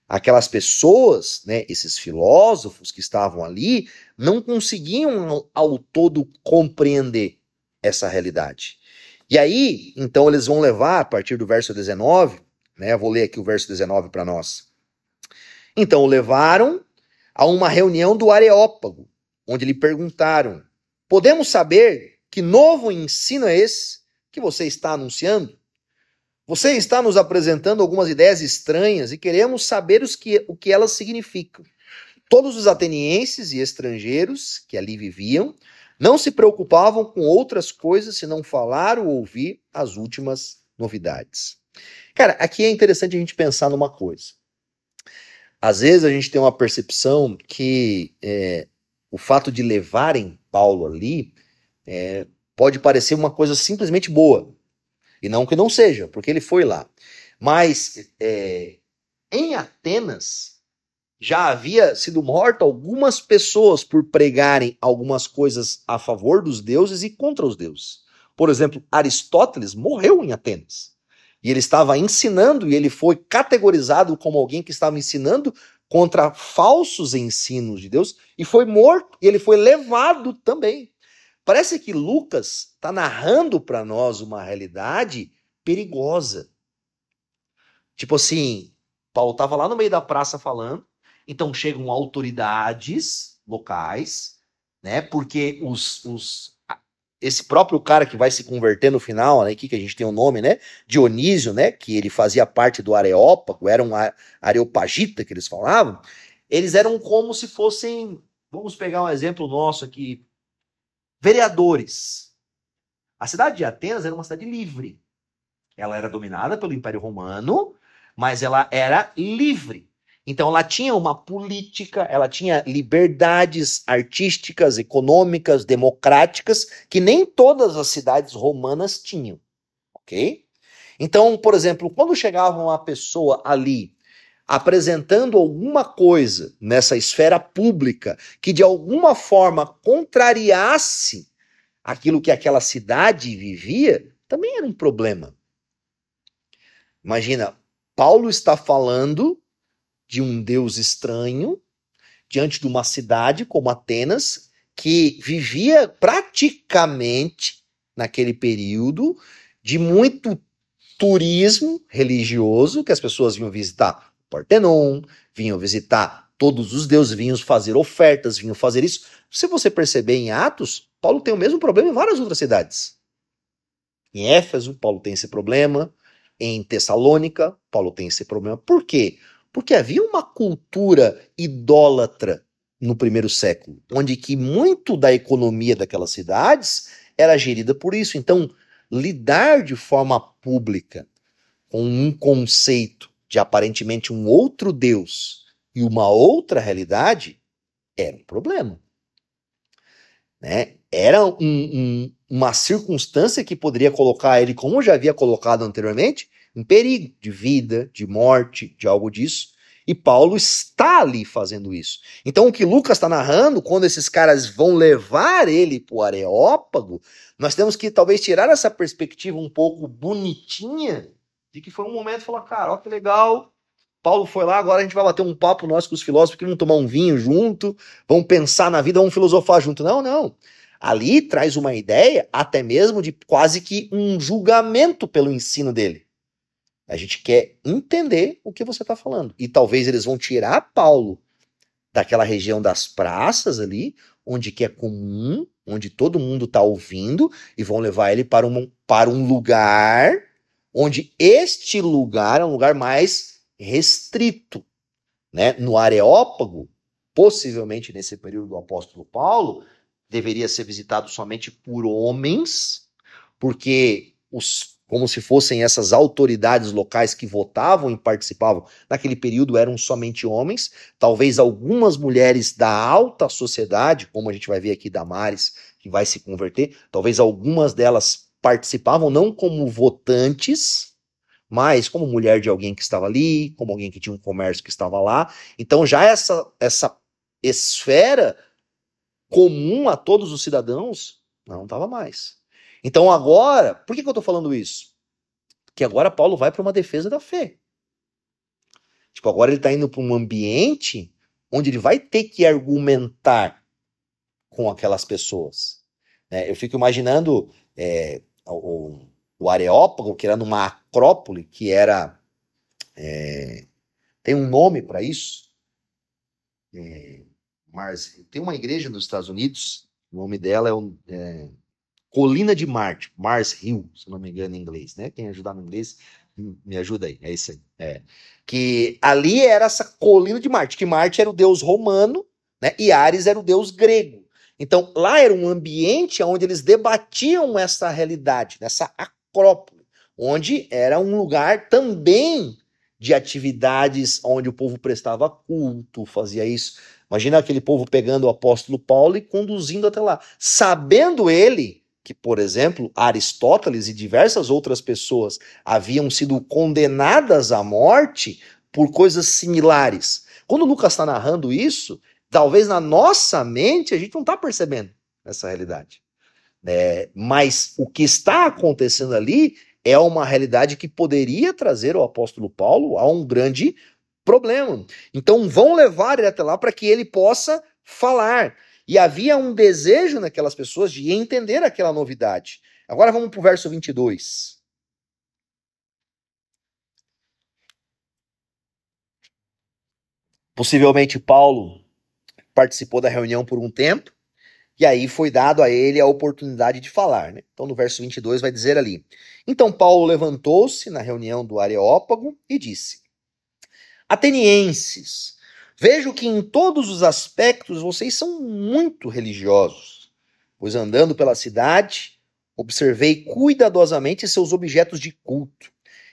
aquelas pessoas, né, esses filósofos que estavam ali, não conseguiam ao todo compreender essa realidade. E aí, então, eles vão levar, a partir do verso 19, né, eu vou ler aqui o verso 19 para nós. Então, levaram a uma reunião do Areópago, onde lhe perguntaram, podemos saber que novo ensino é esse que você está anunciando? Você está nos apresentando algumas ideias estranhas e queremos saber o que elas significam. Todos os atenienses e estrangeiros que ali viviam não se preocupavam com outras coisas senão falar ou ouvir as últimas novidades. Cara, aqui é interessante a gente pensar numa coisa. Às vezes a gente tem uma percepção que o fato de levarem Paulo ali pode parecer uma coisa simplesmente boa. E não que não seja, porque ele foi lá. Mas em Atenas já havia sido morto algumas pessoas por pregarem algumas coisas a favor dos deuses e contra os deuses. Por exemplo, Aristóteles morreu em Atenas. E ele estava ensinando, e ele foi categorizado como alguém que estava ensinando contra falsos ensinos de Deus, e foi morto, e ele foi levado também. Parece que Lucas está narrando para nós uma realidade perigosa. Tipo assim, Paulo estava lá no meio da praça falando, então chegam autoridades locais, né? Porque esse próprio cara que vai se converter no final, né? Aqui que a gente tem o nome, né? Dionísio, né? Que ele fazia parte do Areópago, era um areopagita que eles falavam. Eles eram como se fossem, vamos pegar um exemplo nosso aqui, vereadores. A cidade de Atenas era uma cidade livre. Ela era dominada pelo Império Romano, mas ela era livre. Então ela tinha uma política, ela tinha liberdades artísticas, econômicas, democráticas, que nem todas as cidades romanas tinham. ok? Então, por exemplo, quando chegava uma pessoa ali apresentando alguma coisa nessa esfera pública que de alguma forma contrariasse aquilo que aquela cidade vivia, também era um problema. Imagina, Paulo está falando de um Deus estranho diante de uma cidade como Atenas, que vivia praticamente naquele período de muito turismo religioso, que as pessoas vinham visitar o Partenon, vinham visitar todos os deuses, vinham fazer ofertas, vinham fazer isso. Se você perceber em Atos, Paulo tem o mesmo problema em várias outras cidades. Em Éfeso, Paulo tem esse problema. Em Tessalônica, Paulo tem esse problema. Por quê? Porque havia uma cultura idólatra no primeiro século, onde que muito da economia daquelas cidades era gerida por isso. Então, lidar de forma pública com um conceito de aparentemente um outro Deus e uma outra realidade era um problema. Né? Era uma circunstância que poderia colocar ele, como eu já havia colocado anteriormente, em perigo de vida, de morte, de algo disso. E Paulo está ali fazendo isso. Então o que Lucas está narrando, quando esses caras vão levar ele para o Areópago, nós temos que talvez tirar essa perspectiva um pouco bonitinha de que foi um momento de falar, cara, ó que legal, Paulo foi lá, agora a gente vai bater um papo nós com os filósofos, que vamos tomar um vinho junto, vamos pensar na vida, vamos filosofar junto. Não, não. Ali traz uma ideia até mesmo de quase que um julgamento pelo ensino dele. A gente quer entender o que você está falando. E talvez eles vão tirar Paulo daquela região das praças ali, onde que é comum, onde todo mundo está ouvindo, e vão levar ele para um lugar onde este lugar é um lugar mais restrito. Né? No Areópago, possivelmente nesse período do apóstolo Paulo, deveria ser visitado somente por homens, porque como se fossem essas autoridades locais que votavam e participavam naquele período eram somente homens, talvez algumas mulheres da alta sociedade, como a gente vai ver aqui Damares, que vai se converter, talvez algumas delas participavam não como votantes, mas como mulher de alguém que estava ali, como alguém que tinha um comércio que estava lá. Então já essa esfera comum a todos os cidadãos não estava mais. Então agora, por que eu estou falando isso? Porque agora Paulo vai para uma defesa da fé. Tipo, agora ele está indo para um ambiente onde ele vai ter que argumentar com aquelas pessoas. Eu fico imaginando o Areópago, que era numa acrópole, que era... tem um nome para isso. Tem uma igreja nos Estados Unidos, o nome dela é Colina de Marte, Mars Hill, se não me engano em inglês, né? Quem ajudar no inglês, me ajuda aí, é isso aí. Que ali era essa colina de Marte, que Marte era o deus romano, né? E Ares era o deus grego. Então lá era um ambiente onde eles debatiam essa realidade, nessa acrópole, onde era um lugar também de atividades onde o povo prestava culto, fazia isso. Imagina aquele povo pegando o apóstolo Paulo e conduzindo até lá, sabendo ele que, por exemplo, Aristóteles e diversas outras pessoas haviam sido condenadas à morte por coisas similares. Quando o Lucas está narrando isso, talvez na nossa mente a gente não está percebendo essa realidade. Mas o que está acontecendo ali é uma realidade que poderia trazer o apóstolo Paulo a um grande problema. Então vão levar ele até lá para que ele possa falar. E havia um desejo naquelas pessoas de entender aquela novidade. Agora vamos para o verso 22. Possivelmente Paulo participou da reunião por um tempo, e aí foi dado a ele a oportunidade de falar. Né? Então no verso 22 vai dizer ali: Então Paulo levantou-se na reunião do Areópago e disse: Atenienses, vejo que em todos os aspectos vocês são muito religiosos, pois andando pela cidade, observei cuidadosamente seus objetos de culto,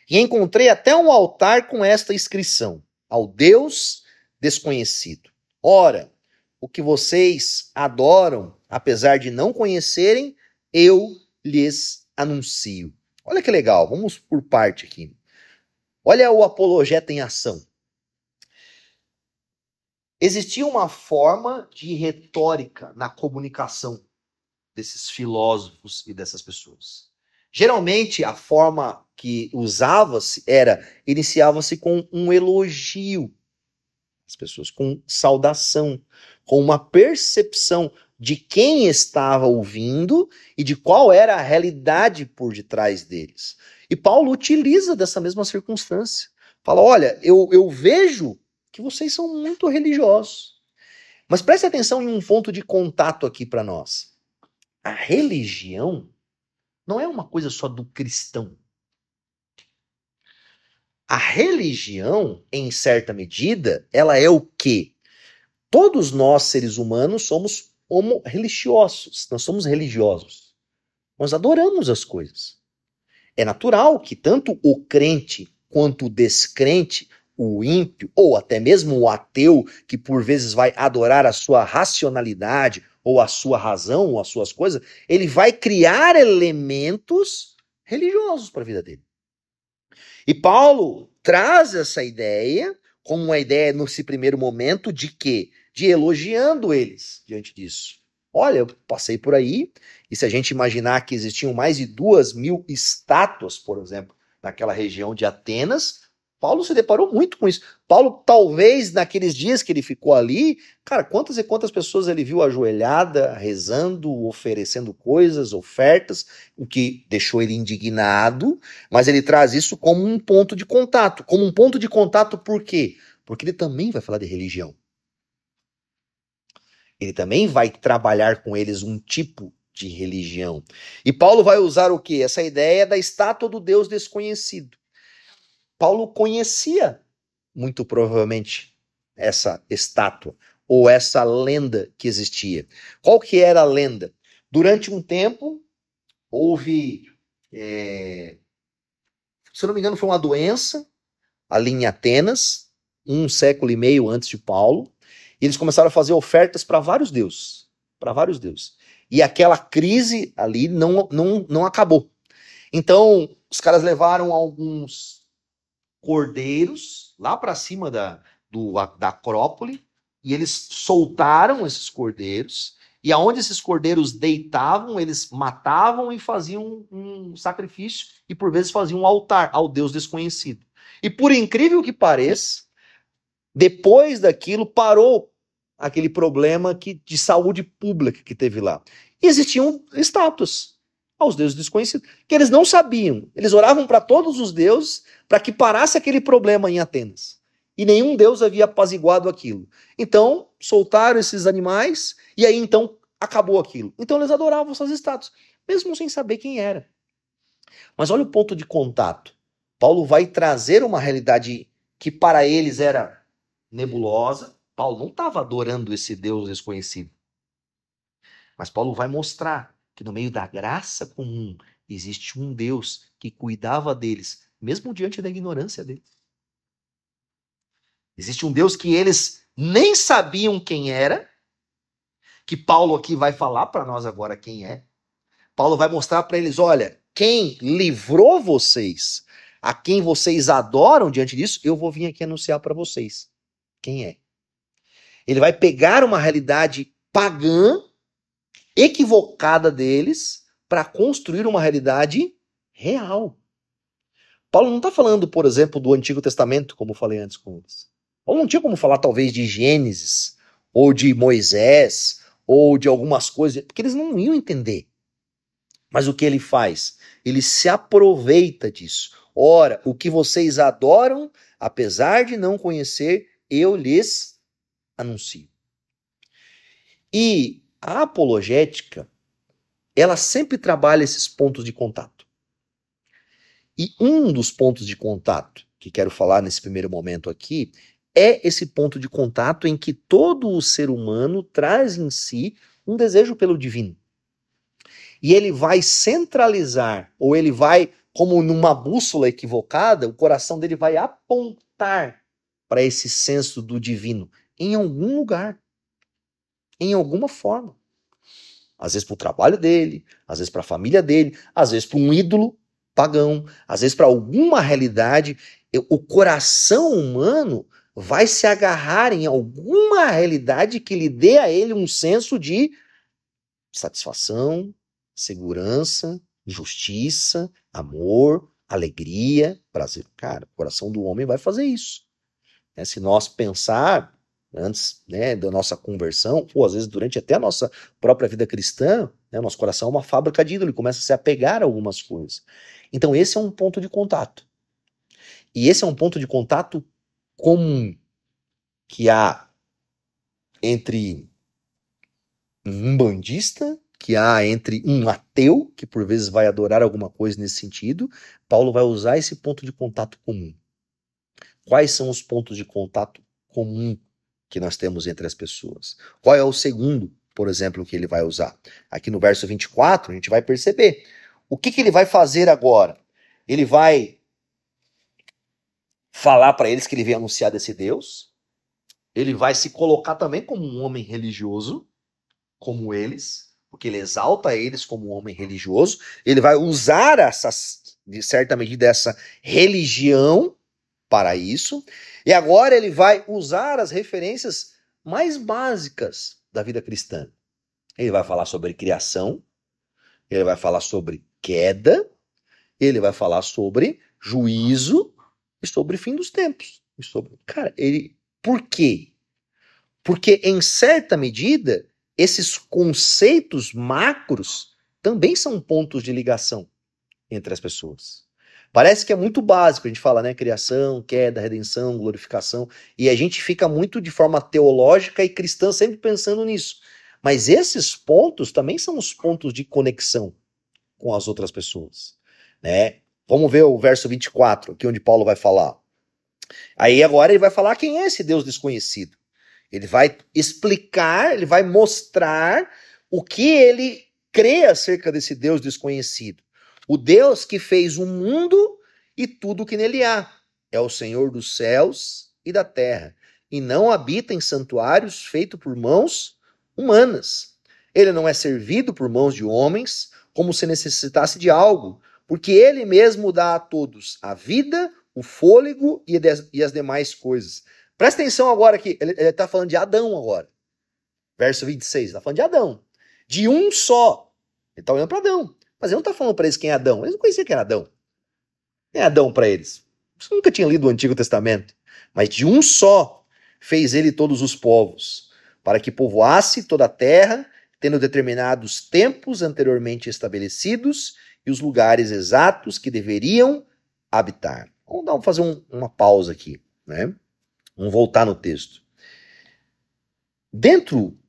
e encontrei até um altar com esta inscrição: ao Deus desconhecido. Ora, o que vocês adoram, apesar de não conhecerem, eu lhes anuncio. Olha que legal, vamos por parte aqui. Olha o apologeta em ação. Existia uma forma de retórica na comunicação desses filósofos e dessas pessoas. Geralmente, a forma que usava-se iniciava-se com um elogio às pessoas, com saudação, com uma percepção de quem estava ouvindo e de qual era a realidade por detrás deles. E Paulo utiliza dessa mesma circunstância. Fala, olha, eu vejo que vocês são muito religiosos. Mas preste atenção em um ponto de contato aqui para nós. A religião não é uma coisa só do cristão. A religião, em certa medida, ela é o quê? Todos nós, seres humanos, somos religiosos. Nós somos religiosos. Nós adoramos as coisas. É natural que tanto o crente quanto o descrente, o ímpio, ou até mesmo o ateu, que por vezes vai adorar a sua racionalidade, ou a sua razão, ou as suas coisas, ele vai criar elementos religiosos para a vida dele. E Paulo traz essa ideia, como uma ideia nesse primeiro momento, de quê? De elogiando eles diante disso. Olha, eu passei por aí, e se a gente imaginar que existiam mais de 2.000 estátuas, por exemplo, naquela região de Atenas, Paulo se deparou muito com isso. Paulo, talvez, naqueles dias que ele ficou ali, cara, quantas e quantas pessoas ele viu ajoelhada, rezando, oferecendo coisas, ofertas, o que deixou ele indignado, mas ele traz isso como um ponto de contato. Como um ponto de contato por quê? Porque ele também vai falar de religião. Ele também vai trabalhar com eles um tipo de religião. E Paulo vai usar o quê? Essa ideia da estátua do Deus desconhecido. Paulo conhecia, muito provavelmente, essa estátua, ou essa lenda que existia. Qual que era a lenda? Durante um tempo, houve, se não me engano, foi uma doença, ali em Atenas, 1,5 século antes de Paulo, e eles começaram a fazer ofertas para vários deuses, para vários deuses. E aquela crise ali não acabou. Então, os caras levaram alguns cordeiros lá para cima da Acrópole, e eles soltaram esses cordeiros, e aonde esses cordeiros deitavam, eles matavam e faziam um sacrifício, e por vezes faziam um altar ao Deus desconhecido. E por incrível que pareça, depois daquilo parou aquele problema de saúde pública que teve lá. E existiam estátuas aos deuses desconhecidos, que eles não sabiam. Eles oravam para todos os deuses para que parasse aquele problema em Atenas. E nenhum deus havia apaziguado aquilo. Então, soltaram esses animais e aí então acabou aquilo. Então eles adoravam essas estátuas, mesmo sem saber quem era. Mas olha o ponto de contato. Paulo vai trazer uma realidade que para eles era nebulosa. Paulo não estava adorando esse Deus desconhecido. Mas Paulo vai mostrar que no meio da graça comum existe um Deus que cuidava deles, mesmo diante da ignorância deles. Existe um Deus que eles nem sabiam quem era, que Paulo aqui vai falar para nós agora quem é. Paulo vai mostrar para eles, olha, quem livrou vocês, a quem vocês adoram diante disso, eu vou vir aqui anunciar para vocês quem é. Ele vai pegar uma realidade pagã, equivocada deles, para construir uma realidade real. Paulo não está falando, por exemplo, do Antigo Testamento, como falei antes com eles. Paulo não tinha como falar, talvez, de Gênesis, ou de Moisés, ou de algumas coisas, porque eles não iam entender. Mas o que ele faz? Ele se aproveita disso. Ora, o que vocês adoram, apesar de não conhecer, eu lhes anuncio. E a apologética, ela sempre trabalha esses pontos de contato. E um dos pontos de contato que quero falar nesse primeiro momento aqui é esse ponto de contato em que todo o ser humano traz em si um desejo pelo divino. E ele vai centralizar, ou ele vai, como numa bússola equivocada, o coração dele vai apontar para esse senso do divino em algum lugar, em alguma forma. Às vezes para o trabalho dele, às vezes para a família dele, às vezes para um ídolo. pagão. Às vezes, para alguma realidade, o coração humano vai se agarrar em alguma realidade que lhe dê a ele um senso de satisfação, segurança, justiça, amor, alegria, prazer. Cara, o coração do homem vai fazer isso. Se nós pensar antes, né, da nossa conversão, ou às vezes durante até a nossa própria vida cristã, né, nosso coração é uma fábrica de ídolo, ele começa a se apegar a algumas coisas. Então esse é um ponto de contato. E esse é um ponto de contato comum que há entre um bandista, que há entre um ateu, que por vezes vai adorar alguma coisa nesse sentido. Paulo vai usar esse ponto de contato comum. Quais são os pontos de contato comum que nós temos entre as pessoas? Qual é o segundo, por exemplo, que ele vai usar? Aqui no verso 24, a gente vai perceber. O que ele vai fazer agora? Ele vai falar para eles que ele vem anunciar desse Deus. Ele vai se colocar também como um homem religioso, como eles, porque ele exalta eles como um homem religioso. Ele vai usar de certa medida, essa religião para isso. E agora ele vai usar as referências mais básicas da vida cristã. Ele vai falar sobre criação, ele vai falar sobre queda, ele vai falar sobre juízo e sobre fim dos tempos. Cara, por quê? Porque, em certa medida, esses conceitos macros também são pontos de ligação entre as pessoas. Parece que é muito básico, a gente fala, né, criação, queda, redenção, glorificação, e a gente fica muito de forma teológica e cristã sempre pensando nisso. Mas esses pontos também são os pontos de conexão com as outras pessoas, né? Vamos ver o verso 24, aqui onde Paulo vai falar. Aí agora ele vai falar quem é esse Deus desconhecido. Ele vai explicar, ele vai mostrar o que ele crê acerca desse Deus desconhecido. O Deus que fez o mundo e tudo o que nele há. É o Senhor dos céus e da terra. E não habita em santuários feitos por mãos humanas. Ele não é servido por mãos de homens, como se necessitasse de algo, porque ele mesmo dá a todos a vida, o fôlego e as demais coisas. Presta atenção agora que ele está falando de Adão agora. Verso 26, está falando de Adão. De um só. Ele está olhando para Adão. Mas ele não está falando para eles quem é Adão. Eles não conheciam quem era Adão. Quem é Adão para eles? Eles nunca tinham lido o Antigo Testamento. Mas de um só fez ele todos os povos, para que povoasse toda a terra, tendo determinados tempos anteriormente estabelecidos e os lugares exatos que deveriam habitar. Vamos fazer uma pausa aqui, né? Vamos voltar no texto. Dentro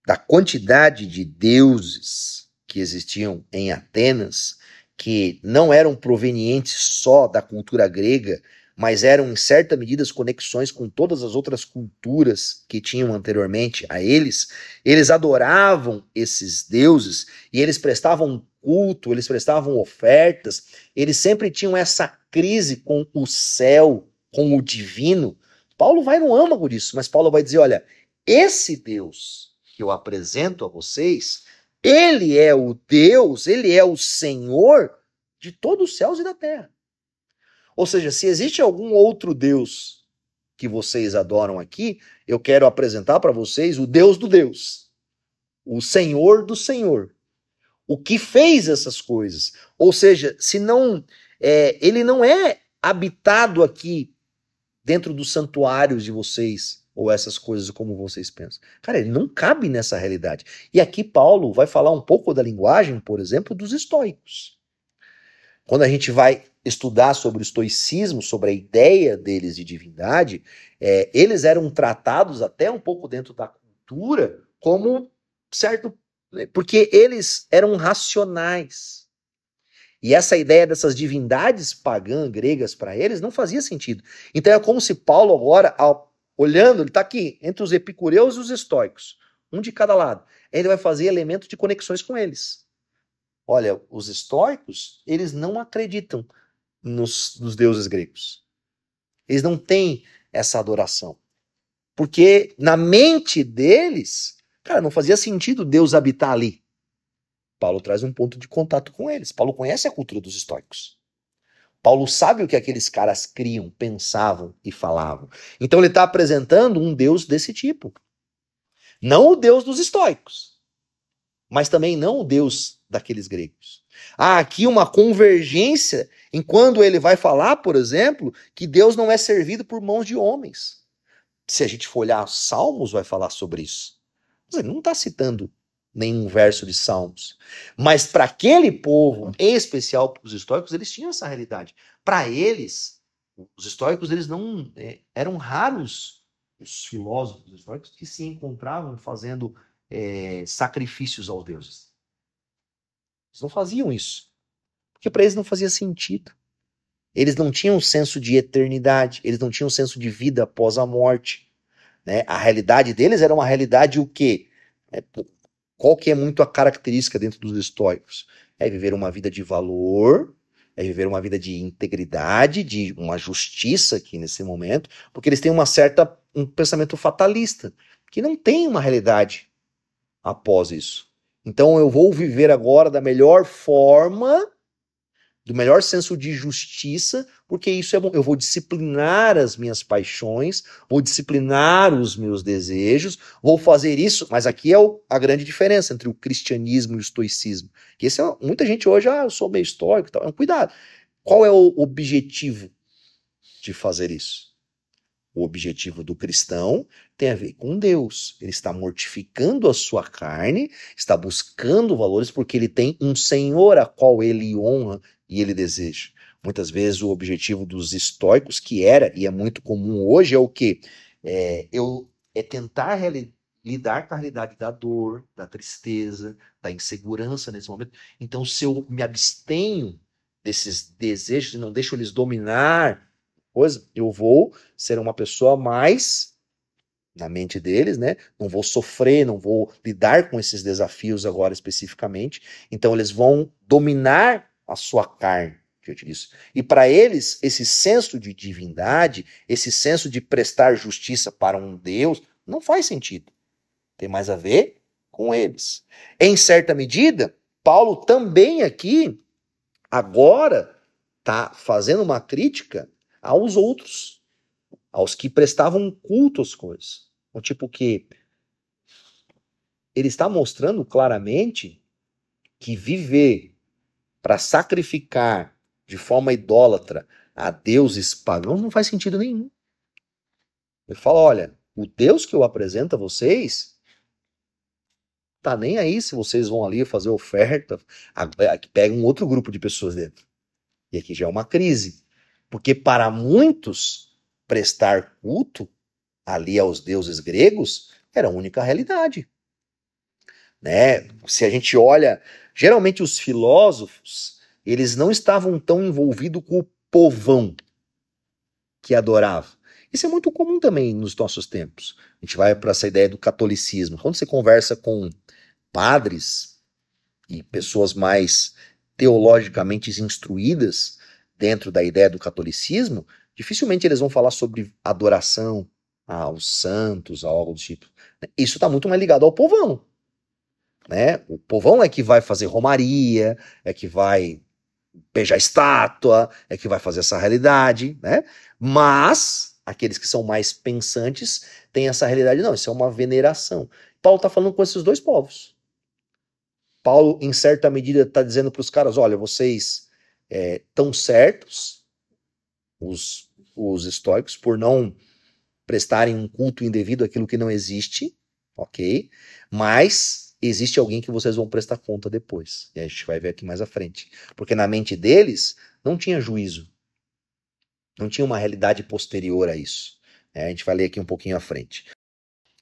da quantidade de deuses que existiam em Atenas, que não eram provenientes só da cultura grega, mas eram em certa medida as conexões com todas as outras culturas que tinham anteriormente a eles, eles adoravam esses deuses e eles prestavam culto, eles prestavam ofertas, eles sempre tinham essa crise com o céu, com o divino. Paulo vai no âmago disso, mas Paulo vai dizer, olha, esse Deus que eu apresento a vocês, ele é o Deus, ele é o Senhor de todos os céus e da terra. Ou seja, se existe algum outro Deus que vocês adoram aqui, eu quero apresentar para vocês o Deus do Deus, o Senhor do Senhor, o que fez essas coisas. Ou seja, se não, ele não é habitado aqui dentro dos santuários de vocês, ou essas coisas como vocês pensam. Cara, ele não cabe nessa realidade. E aqui Paulo vai falar um pouco da linguagem, por exemplo, dos estoicos. Quando a gente vai estudar sobre o estoicismo, sobre a ideia deles de divindade, eles eram tratados até um pouco dentro da cultura como certo, porque eles eram racionais. E essa ideia dessas divindades pagãs, gregas, para eles, não fazia sentido. Então é como se Paulo agora, olhando, ele está aqui, entre os epicureus e os estoicos, um de cada lado. Ele vai fazer elementos de conexões com eles. Olha, os estoicos, eles não acreditam nos deuses gregos. Eles não têm essa adoração. Porque na mente deles, cara, não fazia sentido Deus habitar ali. Paulo traz um ponto de contato com eles. Paulo conhece a cultura dos estoicos. Paulo sabe o que aqueles caras criam, pensavam e falavam. Então ele está apresentando um Deus desse tipo. Não o Deus dos estoicos, mas também não o Deus daqueles gregos. Há aqui uma convergência em quando ele vai falar, por exemplo, que Deus não é servido por mãos de homens. Se a gente for olhar Salmos, vai falar sobre isso. Mas ele não está citando nenhum verso de Salmos. Mas para aquele povo, em especial para os estoicos, eles tinham essa realidade. Para eles, os estoicos, eles não eram raros os filósofos estoicos que se encontravam fazendo sacrifícios aos deuses. Eles não faziam isso. Porque para eles não fazia sentido. Eles não tinham um senso de eternidade, eles não tinham um senso de vida após a morte. Né? A realidade deles era uma realidade o quê? Qual que é muito a característica dentro dos estoicos? É viver uma vida de valor, é viver uma vida de integridade, de uma justiça aqui nesse momento, porque eles têm um pensamento fatalista, que não tem uma realidade após isso. Então eu vou viver agora da melhor forma, do melhor senso de justiça, porque isso é bom. Eu vou disciplinar as minhas paixões, vou disciplinar os meus desejos, vou fazer isso, mas aqui é a grande diferença entre o cristianismo e o estoicismo. Que muita gente hoje, eu sou meio estoico e tal. Cuidado. Qual é o objetivo de fazer isso? O objetivo do cristão tem a ver com Deus. Ele está mortificando a sua carne, está buscando valores porque ele tem um Senhor a qual ele honra e ele deseja. Muitas vezes o objetivo dos estoicos, que era, e é muito comum hoje, é o quê? É tentar lidar com a realidade da dor, da tristeza, da insegurança nesse momento. Então, se eu me abstenho desses desejos e não deixo eles dominar coisa, eu vou ser uma pessoa mais, na mente deles, né? Não vou sofrer, não vou lidar com esses desafios agora especificamente. Então eles vão dominar a sua carne, diante disso. E para eles, esse senso de divindade, esse senso de prestar justiça para um Deus, não faz sentido. Tem mais a ver com eles. Em certa medida, Paulo também aqui, agora, está fazendo uma crítica aos outros, aos que prestavam culto às coisas. O tipo que ele está mostrando claramente que viver para sacrificar de forma idólatra a deuses pagãos não faz sentido nenhum. Ele fala, olha, o Deus que eu apresento a vocês tá nem aí se vocês vão ali fazer oferta, aqui pega um outro grupo de pessoas dentro. E aqui já é uma crise. Porque para muitos, prestar culto ali aos deuses gregos era a única realidade. Né? Se a gente olha, geralmente os filósofos, eles não estavam tão envolvidos com o povão que adorava. Isso é muito comum também nos nossos tempos. A gente vai para essa ideia do catolicismo. Quando você conversa com padres e pessoas mais teologicamente instruídas dentro da ideia do catolicismo, dificilmente eles vão falar sobre adoração aos santos, algo do tipo. Isso está muito mais ligado ao povão. Né? O povão é que vai fazer romaria, é que vai beijar estátua, é que vai fazer essa realidade, né? Mas aqueles que são mais pensantes têm essa realidade, não, isso é uma veneração. Paulo está falando com esses dois povos. Paulo, em certa medida, está dizendo para os caras, olha, vocês estão certos, os estoicos, por não prestarem um culto indevido àquilo que não existe, ok? Mas existe alguém que vocês vão prestar conta depois. E a gente vai ver aqui mais à frente. Porque na mente deles não tinha juízo. Não tinha uma realidade posterior a isso. A gente vai ler aqui um pouquinho à frente.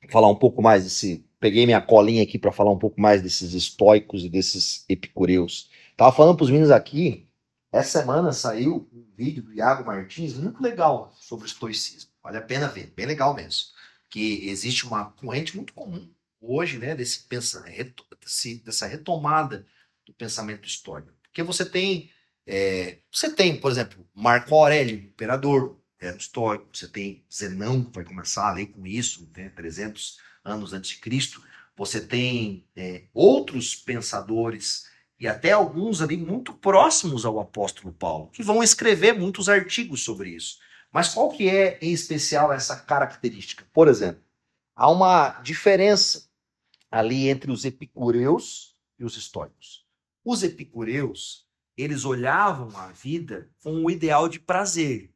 Vou falar um pouco mais desse... Peguei minha colinha aqui para falar um pouco mais desses estoicos e desses epicureus. Tava falando para os meninos aqui, essa semana saiu um vídeo do Iago Martins muito legal sobre o estoicismo. Vale a pena ver, bem legal mesmo. Que existe uma corrente muito comum hoje, né, dessa retomada do pensamento histórico. Porque você tem, por exemplo, Marco Aurélio, imperador, era estoico. Você tem Zenão, que vai começar a ler com isso, né, 300 anos antes de Cristo. Você tem outros pensadores e até alguns ali muito próximos ao apóstolo Paulo, que vão escrever muitos artigos sobre isso. Mas qual que é, em especial, essa característica? Por exemplo, há uma diferença ali entre os epicureus e os estoicos. Os epicureus, eles olhavam a vida com o ideal de prazer.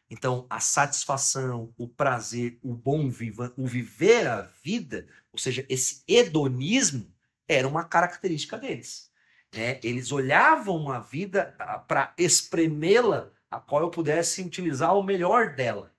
Então, a satisfação, o prazer, o viver a vida, ou seja, esse hedonismo, era uma característica deles. Né? Eles olhavam a vida para espremê-la, a qual eu pudesse utilizar o melhor dela,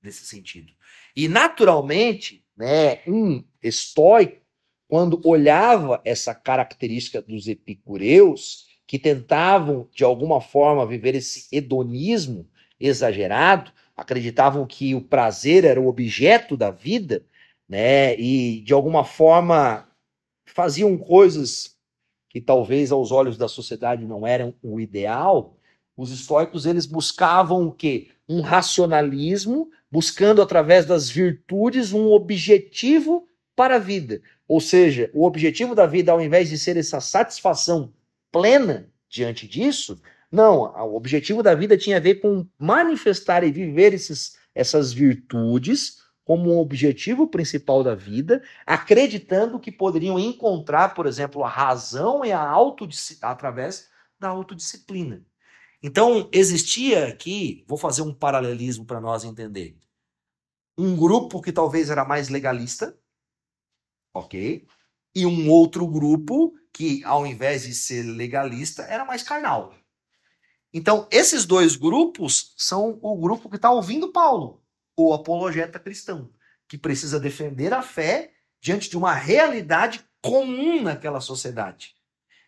nesse sentido. E, naturalmente, né, um estoico, quando olhava essa característica dos epicureus, que tentavam, de alguma forma, viver esse hedonismo exagerado, acreditavam que o prazer era o objeto da vida, né? E de alguma forma faziam coisas que talvez aos olhos da sociedade não eram o ideal. Os estoicos, eles buscavam o quê? Um racionalismo, buscando através das virtudes um objetivo para a vida. Ou seja, o objetivo da vida, ao invés de ser essa satisfação plena diante disso, não, o objetivo da vida tinha a ver com manifestar e viver essas virtudes como um objetivo principal da vida, acreditando que poderiam encontrar, por exemplo, a razão e a através da autodisciplina. Então, existia aqui, vou fazer um paralelismo para nós entender, um grupo que talvez era mais legalista, ok? E um outro grupo que, ao invés de ser legalista, era mais carnal. Então, esses dois grupos são o grupo que está ouvindo Paulo, o apologeta cristão, que precisa defender a fé diante de uma realidade comum naquela sociedade.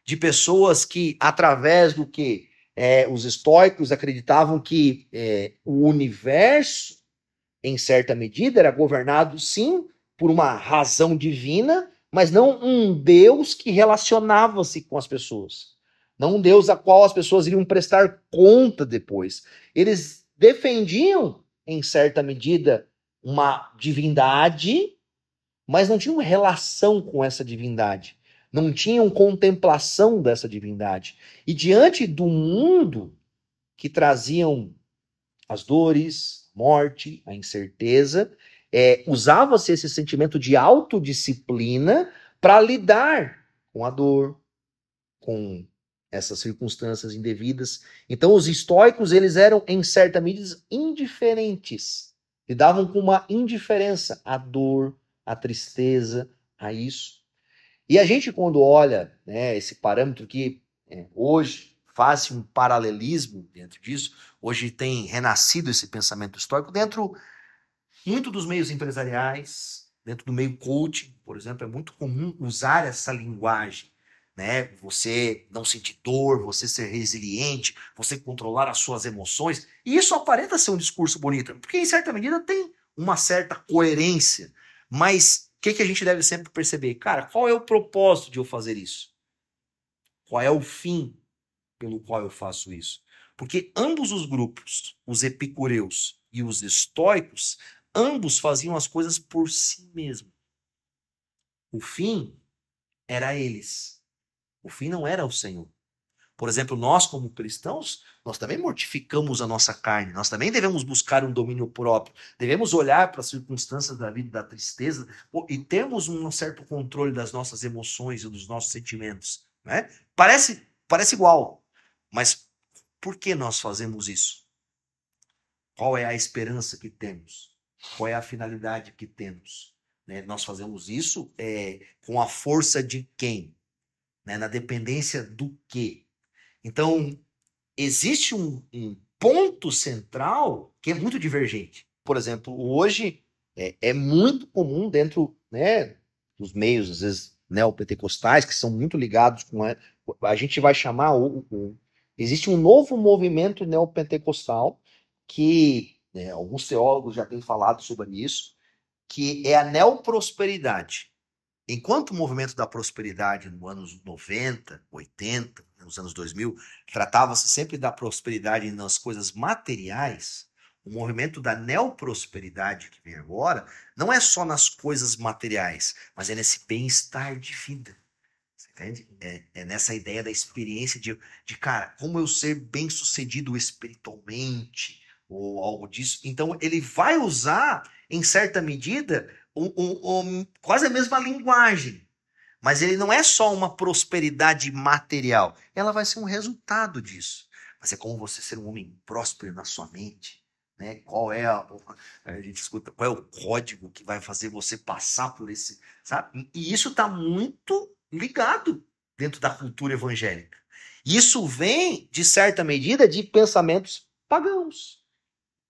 De pessoas que, através do que os estoicos acreditavam que o universo, em certa medida, era governado, sim, por uma razão divina, mas não um Deus que relacionava-se com as pessoas. Não um Deus a qual as pessoas iriam prestar conta depois. Eles defendiam, em certa medida, uma divindade, mas não tinham relação com essa divindade. Não tinham contemplação dessa divindade. E diante do mundo que traziam as dores, a morte, a incerteza, usava-se esse sentimento de autodisciplina para lidar com a dor, com essas circunstâncias indevidas. Então, os estoicos, eles eram, em certa medida, indiferentes. Lidavam com uma indiferença à dor, à tristeza, a isso. E a gente, quando olha, né, esse parâmetro que hoje faz um paralelismo dentro disso, hoje tem renascido esse pensamento estoico dentro muito dos meios empresariais, dentro do meio coaching, por exemplo, é muito comum usar essa linguagem, né? Você não sentir dor, você ser resiliente, você controlar as suas emoções, e isso aparenta ser um discurso bonito, porque em certa medida tem uma certa coerência, mas o que a gente deve sempre perceber? Cara, qual é o propósito de eu fazer isso? Qual é o fim pelo qual eu faço isso? Porque ambos os grupos, os epicureus e os estoicos, ambos faziam as coisas por si mesmos. O fim era eles. O fim não era o Senhor. Por exemplo, nós como cristãos, nós também mortificamos a nossa carne, nós também devemos buscar um domínio próprio, devemos olhar para as circunstâncias da vida, da tristeza, e termos um certo controle das nossas emoções e dos nossos sentimentos. Né? Parece igual, mas por que nós fazemos isso? Qual é a esperança que temos? Qual é a finalidade que temos? Né? Nós fazemos isso com a força de quem? Né? Na dependência do quê? Então, existe um ponto central que é muito divergente. Por exemplo, hoje é muito comum dentro, né, dos meios, às vezes, neopentecostais, que são muito ligados com a gente vai chamar existe um novo movimento neopentecostal que alguns teólogos já têm falado sobre isso, que é a neoprosperidade. Enquanto o movimento da prosperidade nos anos 90, 80, nos anos 2000, tratava-se sempre da prosperidade nas coisas materiais, o movimento da neoprosperidade que vem agora não é só nas coisas materiais, mas é nesse bem-estar de vida. Entende? É nessa ideia da experiência cara, como eu ser bem-sucedido espiritualmente, ou algo disso. Então, ele vai usar, em certa medida, quase a mesma linguagem. Mas ele não é só uma prosperidade material. Ela vai ser um resultado disso. Vai ser como você ser um homem próspero na sua mente. Né? Qual é a gente escuta, qual é o código que vai fazer você passar por esse, sabe? E isso está muito ligado dentro da cultura evangélica. Isso vem, de certa medida, de pensamentos pagãos.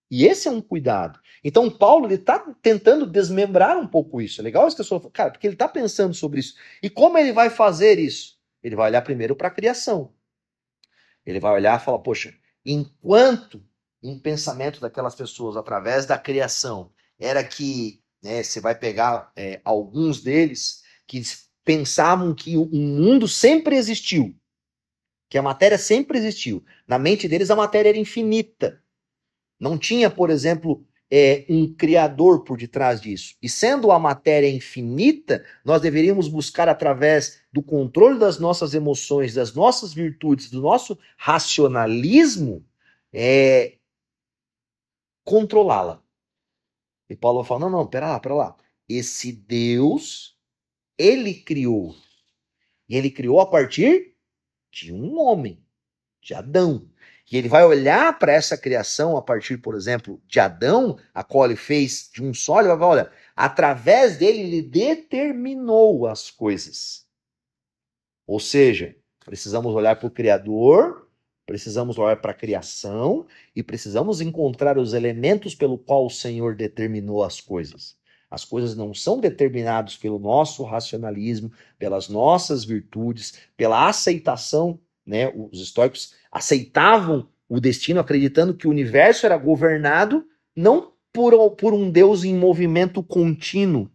E esse é um cuidado. Então, Paulo está tentando desmembrar um pouco isso. É legal isso que eu sou, cara, porque ele está pensando sobre isso. E como ele vai fazer isso? Ele vai olhar primeiro para a criação. Ele vai olhar e falar, poxa, enquanto um pensamento daquelas pessoas através da criação era que, né, você vai pegar alguns deles que pensavam que o mundo sempre existiu, que a matéria sempre existiu. Na mente deles a matéria era infinita. Não tinha, por exemplo, um criador por detrás disso. E sendo a matéria infinita, nós deveríamos buscar através do controle das nossas emoções, das nossas virtudes, do nosso racionalismo, controlá-la. E Paulo fala, não, pera lá. Esse Deus, ele criou. E ele criou a partir de um homem, de Adão. E ele vai olhar para essa criação a partir, por exemplo, de Adão, a qual ele fez de um só, ele vai falar, olha, através dele ele determinou as coisas. Ou seja, precisamos olhar para o Criador, precisamos olhar para a criação e precisamos encontrar os elementos pelo qual o Senhor determinou as coisas. As coisas não são determinadas pelo nosso racionalismo, pelas nossas virtudes, pela aceitação, né? Os estoicos aceitavam o destino acreditando que o universo era governado não por um Deus em movimento contínuo,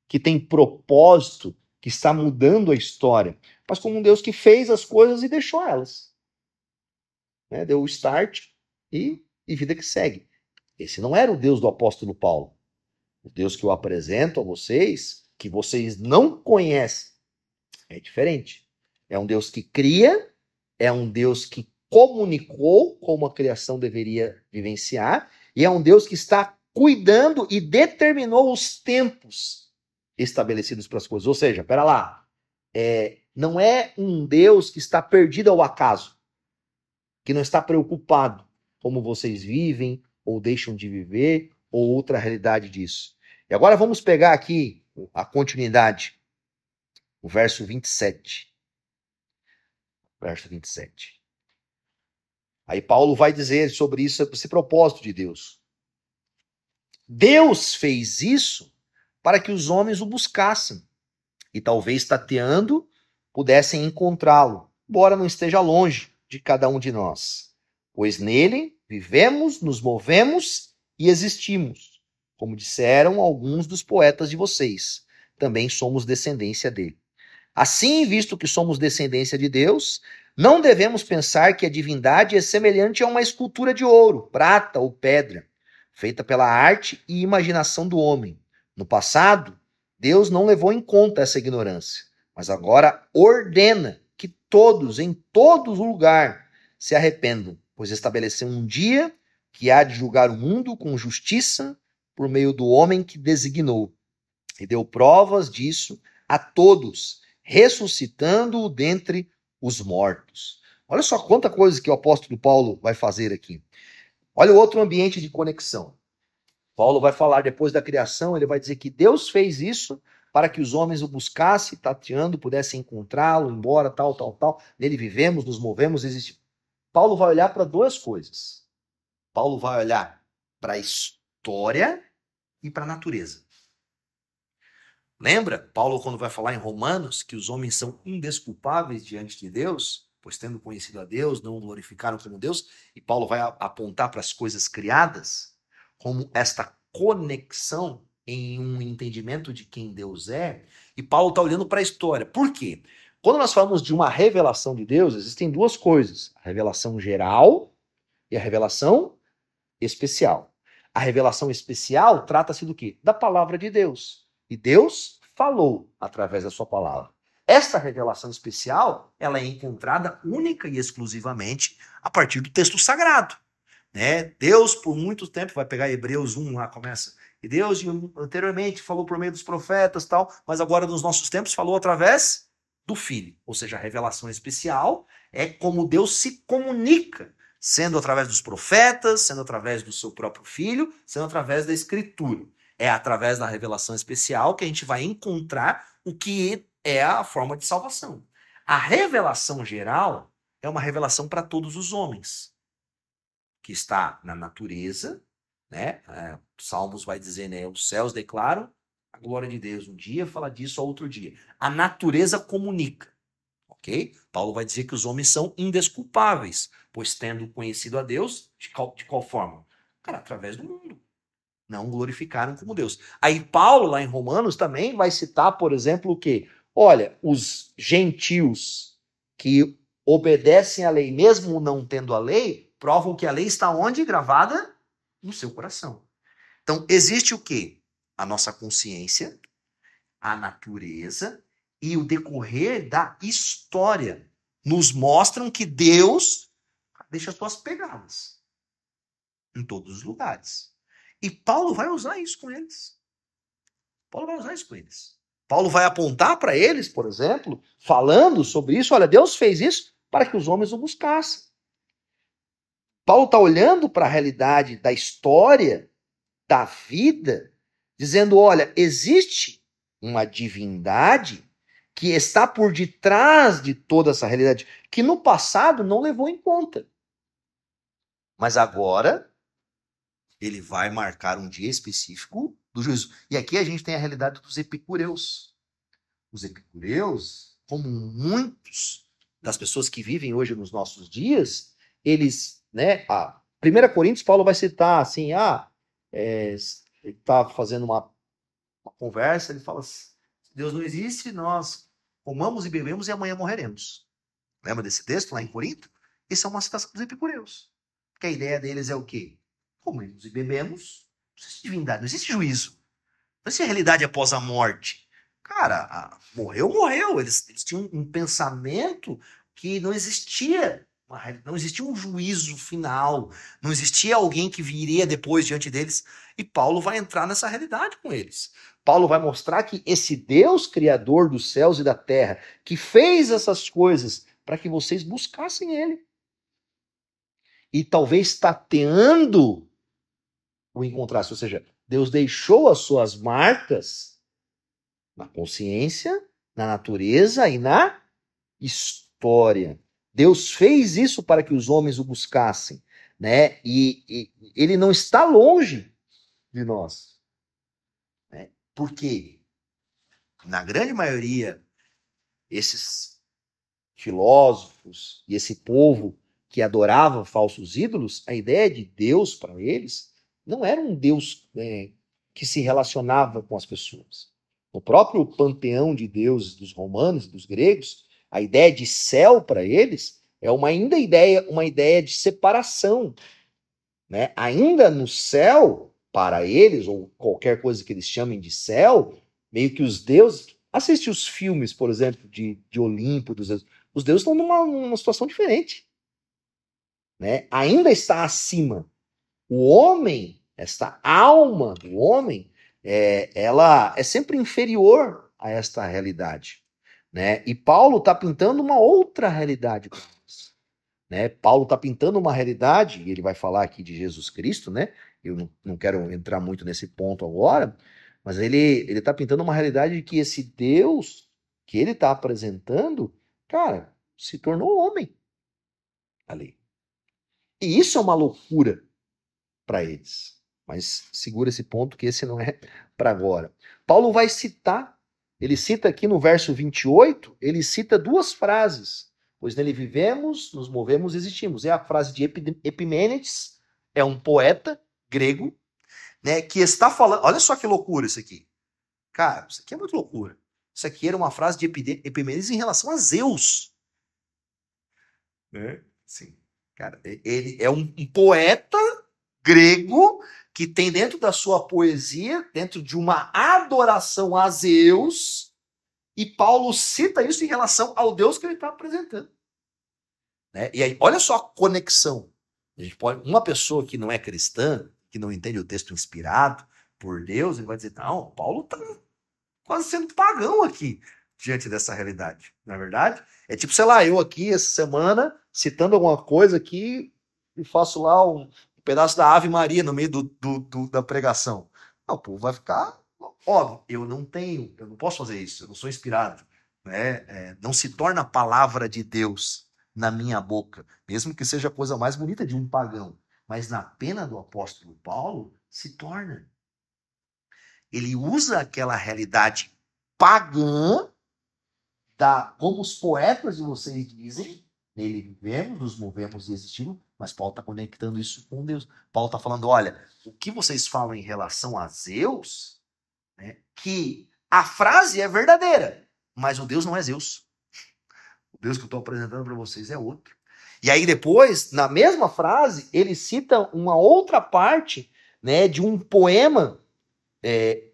que tem propósito, que está mudando a história, mas como um Deus que fez as coisas e deixou elas. Né? Deu o start e vida que segue. Esse não era o Deus do apóstolo Paulo. O Deus que eu apresento a vocês, que vocês não conhecem, é diferente. É um Deus que cria, é um Deus que comunicou como a criação deveria vivenciar, e é um Deus que está cuidando e determinou os tempos estabelecidos para as coisas. Ou seja, pera lá, não é um Deus que está perdido ao acaso, que não está preocupado como vocês vivem ou deixam de viver, ou outra realidade disso. E agora vamos pegar aqui a continuidade, o verso 27. Verso 27. Aí Paulo vai dizer sobre isso, esse propósito de Deus. Deus fez isso para que os homens o buscassem e talvez tateando pudessem encontrá-lo, embora não esteja longe de cada um de nós. Pois nele vivemos, nos movemos e existimos. Como disseram alguns dos poetas de vocês, também somos descendência dele. Assim, visto que somos descendência de Deus, não devemos pensar que a divindade é semelhante a uma escultura de ouro, prata ou pedra, feita pela arte e imaginação do homem. No passado, Deus não levou em conta essa ignorância, mas agora ordena que todos, em todo lugar, se arrependam, pois estabeleceu um dia que há de julgar o mundo com justiça por meio do homem que designou, e deu provas disso a todos, ressuscitando-o dentre os mortos. Olha só quanta coisa que o apóstolo Paulo vai fazer aqui. Olha o outro ambiente de conexão. Paulo vai falar depois da criação, ele vai dizer que Deus fez isso para que os homens o buscassem, tateando, pudessem encontrá-lo, embora, tal. Nele vivemos, nos movemos, existimos. Paulo vai olhar para duas coisas. Paulo vai olhar para a história e para a natureza. Lembra, Paulo, quando vai falar em Romanos, que os homens são indesculpáveis diante de Deus, pois tendo conhecido a Deus, não o glorificaram como Deus, e Paulo vai apontar para as coisas criadas, como esta conexão em um entendimento de quem Deus é, e Paulo está olhando para a história. Por quê? Quando nós falamos de uma revelação de Deus, existem duas coisas, a revelação geral e a revelação especial. A revelação especial trata-se do quê? Da palavra de Deus. E Deus falou através da sua palavra. esta revelação especial, ela é encontrada única e exclusivamente a partir do texto sagrado, né? Deus, por muito tempo, vai pegar Hebreus 1 lá, começa. E Deus anteriormente falou por meio dos profetas, tal, mas agora nos nossos tempos falou através do Filho. Ou seja, a revelação especial é como Deus se comunica, sendo através dos profetas, sendo através do seu próprio Filho, sendo através da Escritura. É através da revelação especial que a gente vai encontrar o que é a forma de salvação. A revelação geral é uma revelação para todos os homens, que está na natureza, né? Salmos vai dizer, né? Os céus declaram a glória de Deus. Um dia fala disso, outro dia. A natureza comunica, ok? Paulo vai dizer que os homens são indesculpáveis, pois tendo conhecido a Deus, de qual forma? Cara, através do mundo. Não glorificaram como Deus. Aí Paulo, lá em Romanos, também vai citar, por exemplo, o quê? Olha, os gentios que obedecem à lei, mesmo não tendo a lei, provam que a lei está onde? Gravada no seu coração. Então, existe o quê? A nossa consciência, a natureza e o decorrer da história nos mostram que Deus deixa suas pegadas em todos os lugares. E Paulo vai usar isso com eles. Paulo vai apontar para eles, por exemplo, falando sobre isso. Olha, Deus fez isso para que os homens o buscassem. Paulo está olhando para a realidade da história, da vida, dizendo, olha, existe uma divindade que está por detrás de toda essa realidade, que no passado não levou em conta. Mas agora ele vai marcar um dia específico do juízo. E aqui a gente tem a realidade dos epicureus. Os epicureus, como muitos das pessoas que vivem hoje nos nossos dias, eles, né, 1 Coríntios, Paulo vai citar assim, ele está fazendo uma conversa, ele fala assim, Deus não existe, nós comamos e bebemos e amanhã morreremos. Lembra desse texto lá em Corinto? Isso é uma citação dos epicureus. Porque a ideia deles é o quê? Comemos e bebemos, não existe divindade, não existe juízo. Não existe realidade após a morte. Cara, morreu. Eles tinham um pensamento que não existia. Não existia um juízo final. Não existia alguém que viria depois diante deles. E Paulo vai entrar nessa realidade com eles. Paulo vai mostrar que esse Deus criador dos céus e da terra, que fez essas coisas para que vocês buscassem ele. E talvez tateando o encontrasse. Ou seja, Deus deixou as suas marcas na consciência, na natureza e na história. Deus fez isso para que os homens o buscassem, né? E ele não está longe de nós. Né? Porque, na grande maioria, esses filósofos e esse povo que adorava falsos ídolos, a ideia de Deus para eles não era um Deus que se relacionava com as pessoas. No próprio panteão de deuses dos romanos e dos gregos, a ideia de céu para eles é uma ideia de separação. Né? Ainda no céu, para eles, ou qualquer coisa que eles chamem de céu, meio que os deuses... Assiste os filmes, por exemplo, de Olimpo, os deuses estão numa situação diferente. Né? Ainda está acima. O homem, esta alma do homem, ela é sempre inferior a esta realidade. Né? E Paulo está pintando uma outra realidade para nós. Né? Paulo está pintando uma realidade, e ele vai falar aqui de Jesus Cristo, né? Eu não quero entrar muito nesse ponto agora, mas ele está pintando uma realidade de que esse Deus que ele está apresentando, cara, se tornou homem ali. E isso é uma loucura para eles. Mas segura esse ponto que esse não é para agora. Paulo vai citar, ele cita aqui no verso 28, ele cita duas frases. Pois nele vivemos, nos movemos e existimos. É a frase de Epimênides, é um poeta grego, né, que está falando... Olha só que loucura isso aqui. Cara, isso aqui é muito loucura. Isso aqui era uma frase de Epimênides em relação a Zeus. Sim. Cara, ele é um poeta grego que tem dentro da sua poesia, dentro de uma adoração a Zeus, E Paulo cita isso em relação ao Deus que ele está apresentando. Né? E aí, olha só a conexão. A gente pode, uma pessoa que não é cristã, que não entende o texto inspirado por Deus, ele vai dizer, não, Paulo está quase sendo pagão aqui, diante dessa realidade. Não é verdade? É tipo, sei lá, eu aqui essa semana, citando alguma coisa aqui, e faço lá um pedaço da Ave Maria no meio da pregação. Não, o povo vai ficar, óbvio, eu não posso fazer isso, eu não sou inspirado. Né? Não se torna a palavra de Deus na minha boca, mesmo que seja a coisa mais bonita de um pagão. Mas na pena do apóstolo Paulo, se torna. Ele usa aquela realidade pagã, como os poetas de vocês dizem, nele vivemos, nos movemos e existimos, mas Paulo está conectando isso com Deus. Paulo está falando, olha, o que vocês falam em relação a Zeus, né, que a frase é verdadeira, mas o Deus não é Zeus. O Deus que eu estou apresentando para vocês é outro. E aí depois, na mesma frase, ele cita uma outra parte, né, de um poema,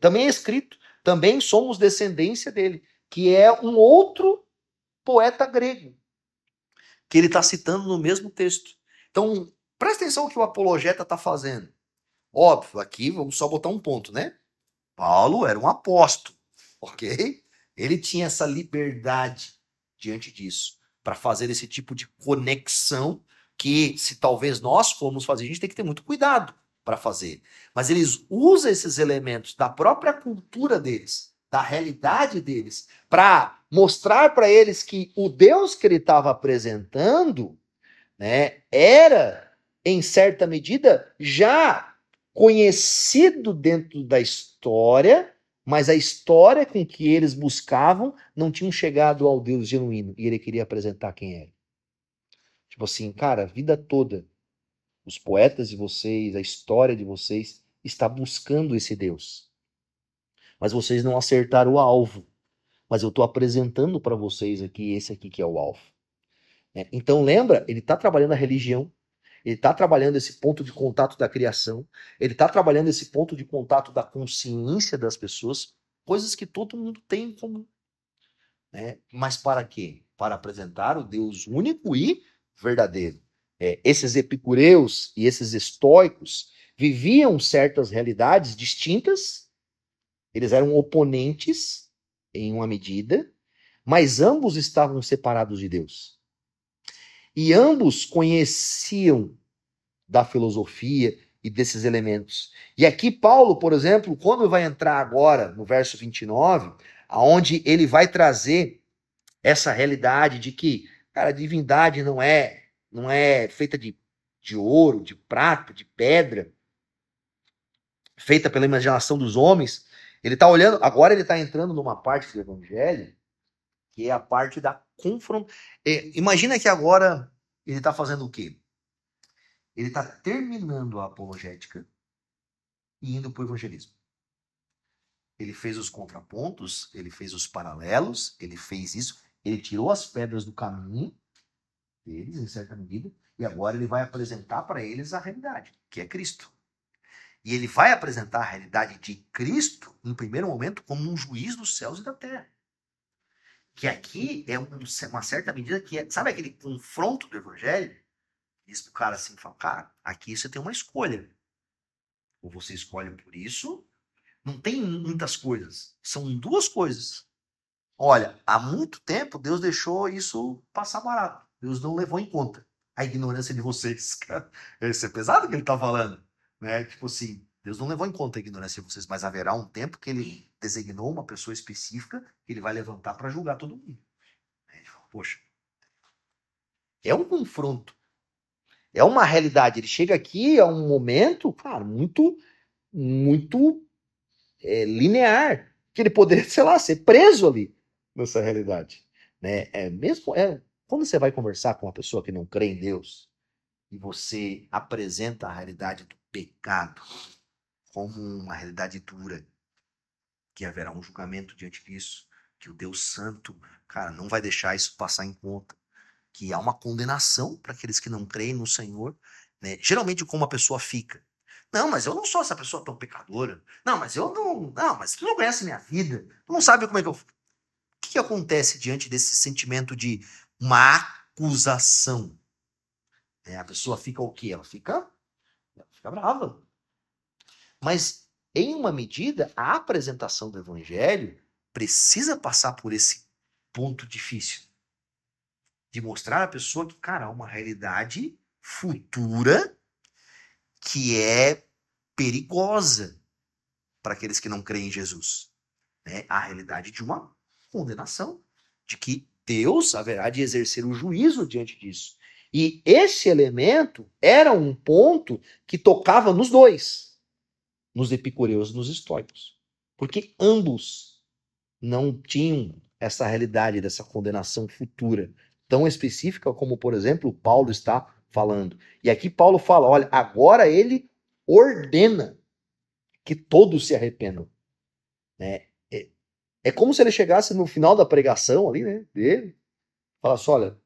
também é escrito, também somos descendência dele, que é um outro poeta grego, que ele está citando no mesmo texto. Então, presta atenção no que o apologeta está fazendo. Óbvio, aqui vamos só botar um ponto, né? Paulo era um apóstolo, ok? Ele tinha essa liberdade diante disso, para fazer esse tipo de conexão que, se talvez nós formos fazer, a gente tem que ter muito cuidado para fazer. Mas eles usam esses elementos da própria cultura deles, da realidade deles, para mostrar para eles que o Deus que ele estava apresentando, né, era, em certa medida, já conhecido dentro da história, mas a história com que eles buscavam não tinham chegado ao Deus genuíno, e ele queria apresentar quem era. Tipo assim, cara, a vida toda, os poetas de vocês, a história de vocês, está buscando esse Deus. Mas vocês não acertaram o alvo. Mas eu estou apresentando para vocês aqui, esse aqui que é o alvo. Então lembra, ele está trabalhando a religião, ele está trabalhando esse ponto de contato da criação, ele está trabalhando esse ponto de contato da consciência das pessoas, coisas que todo mundo tem em comum. Né? Mas para quê? Para apresentar o Deus único e verdadeiro. Esses epicureus e esses estoicos viviam certas realidades distintas, eles eram oponentes em uma medida, mas ambos estavam separados de Deus. E ambos conheciam da filosofia e desses elementos. E aqui Paulo, por exemplo, quando vai entrar agora no verso 29, aonde ele vai trazer essa realidade de que, cara, a divindade não é feita de ouro, de prata, de pedra, feita pela imaginação dos homens. Ele está olhando, agora ele está entrando numa parte do evangelho, que é a parte da confrontação. Imagina que agora ele está fazendo o quê? Ele está terminando a apologética e indo para o evangelismo. Ele fez os contrapontos, ele fez os paralelos, ele fez isso, ele tirou as pedras do caminho deles, em certa medida, e agora ele vai apresentar para eles a realidade, que é Cristo. E ele vai apresentar a realidade de Cristo, em primeiro momento, como um juiz dos céus e da terra. Que aqui é uma certa medida que é, sabe aquele confronto do evangelho? Diz pro cara assim, fala, cara, aqui você tem uma escolha. Ou você escolhe por isso, não tem muitas coisas, são duas coisas. Olha, há muito tempo Deus deixou isso passar barato. Deus não levou em conta a ignorância de vocês. Cara, isso é pesado o que ele está falando. Né? Tipo assim, Deus não levou em conta a ignorância de vocês, mas haverá um tempo que ele designou uma pessoa específica que ele vai levantar para julgar todo mundo. Poxa, é um confronto. É uma realidade. Ele chega aqui a um momento, cara, muito, muito linear. Que ele poderia, sei lá, ser preso ali nessa realidade. Né? Quando você vai conversar com uma pessoa que não crê em Deus e você apresenta a realidade do pecado como uma realidade dura, que haverá um julgamento diante disso, que o Deus Santo, cara, não vai deixar isso passar em conta, que há uma condenação para aqueles que não creem no Senhor, né? Geralmente como a pessoa fica. Não, mas eu não sou essa pessoa tão pecadora. Não, mas eu não. Não, mas tu não conhece minha vida. Tu não sabe como é que eu. que acontece diante desse sentimento de uma acusação? A pessoa fica o quê? Ela fica brava. Mas, em uma medida, a apresentação do evangelho precisa passar por esse ponto difícil. De mostrar à pessoa que, cara, há uma realidade futura que é perigosa para aqueles que não creem em Jesus. A realidade de uma condenação, de que Deus haverá de exercer o juízo diante disso. E esse elemento era um ponto que tocava nos dois, nos epicureus e nos estoicos. Porque ambos não tinham essa realidade dessa condenação futura tão específica como, por exemplo, Paulo está falando. E aqui Paulo fala, olha, agora ele ordena que todos se arrependam. É como se ele chegasse no final da pregação ali, né, dele, falasse, olha,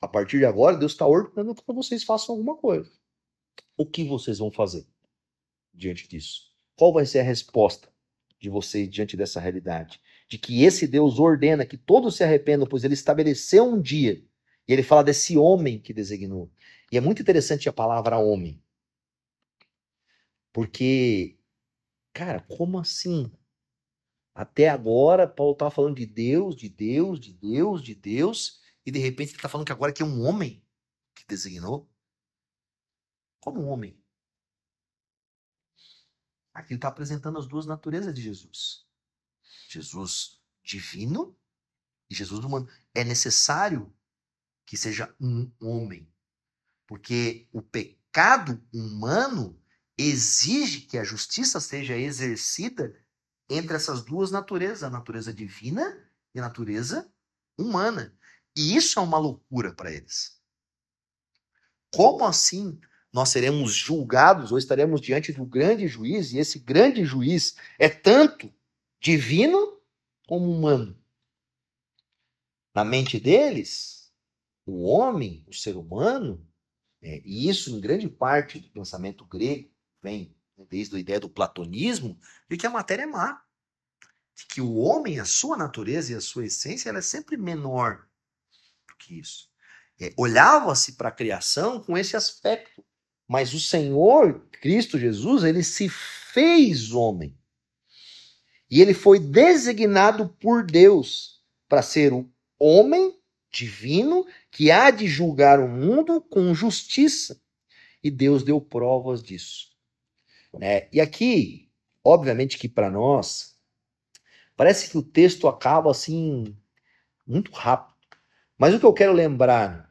a partir de agora Deus está ordenando que vocês façam alguma coisa. O que vocês vão fazer diante disso? Qual vai ser a resposta de vocês diante dessa realidade? De que esse Deus ordena que todos se arrependam, pois ele estabeleceu um dia. E ele fala desse homem que designou. E é muito interessante a palavra homem. Porque, cara, como assim? Até agora, Paulo estava falando de Deus, de Deus, de Deus, de Deus, e de repente ele está falando que agora que é um homem que designou. Como um homem? Aqui ele está apresentando as duas naturezas de Jesus. Jesus divino e Jesus humano. É necessário que seja um homem, porque o pecado humano exige que a justiça seja exercida entre essas duas naturezas, a natureza divina e a natureza humana. E isso é uma loucura para eles. Como assim nós seremos julgados ou estaremos diante do grande juiz, e esse grande juiz é tanto divino como humano? Na mente deles, o homem, o ser humano, e isso em grande parte do pensamento grego vem desde a ideia do platonismo, de que a matéria é má. De que o homem, a sua natureza e a sua essência, ela é sempre menor do que isso. Olhava-se para a criação com esse aspecto. Mas o Senhor, Cristo Jesus, ele se fez homem. E ele foi designado por Deus para ser o homem divino que há de julgar o mundo com justiça. E Deus deu provas disso. E aqui, obviamente que para nós, parece que o texto acaba assim, muito rápido. Mas o que eu quero lembrar,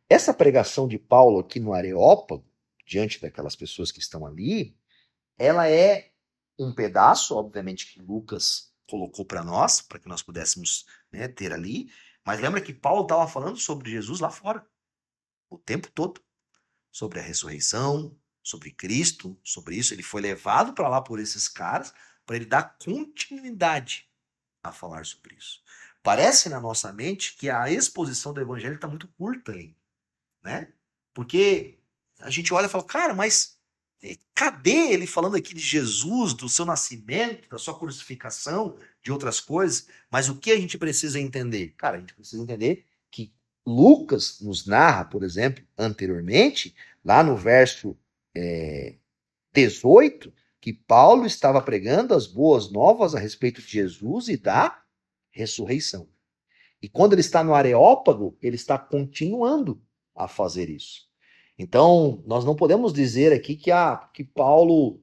essa pregação de Paulo aqui no Areópago, diante daquelas pessoas que estão ali, ela é um pedaço, obviamente, que Lucas colocou para nós, para que nós pudéssemos ter ali. Mas lembra que Paulo estava falando sobre Jesus lá fora, o tempo todo. Sobre a ressurreição, sobre Cristo, sobre isso. Ele foi levado para lá por esses caras, para ele dar continuidade a falar sobre isso. Parece na nossa mente que a exposição do evangelho está muito curta aí, né? Porque a gente olha e fala, cara, mas cadê ele falando aqui de Jesus, do seu nascimento, da sua crucificação, de outras coisas? Mas o que a gente precisa entender? Cara, a gente precisa entender que Lucas nos narra, por exemplo, anteriormente, lá no verso 18, que Paulo estava pregando as boas novas a respeito de Jesus e da ressurreição. E quando ele está no Areópago, ele está continuando a fazer isso. Então, nós não podemos dizer aqui que Paulo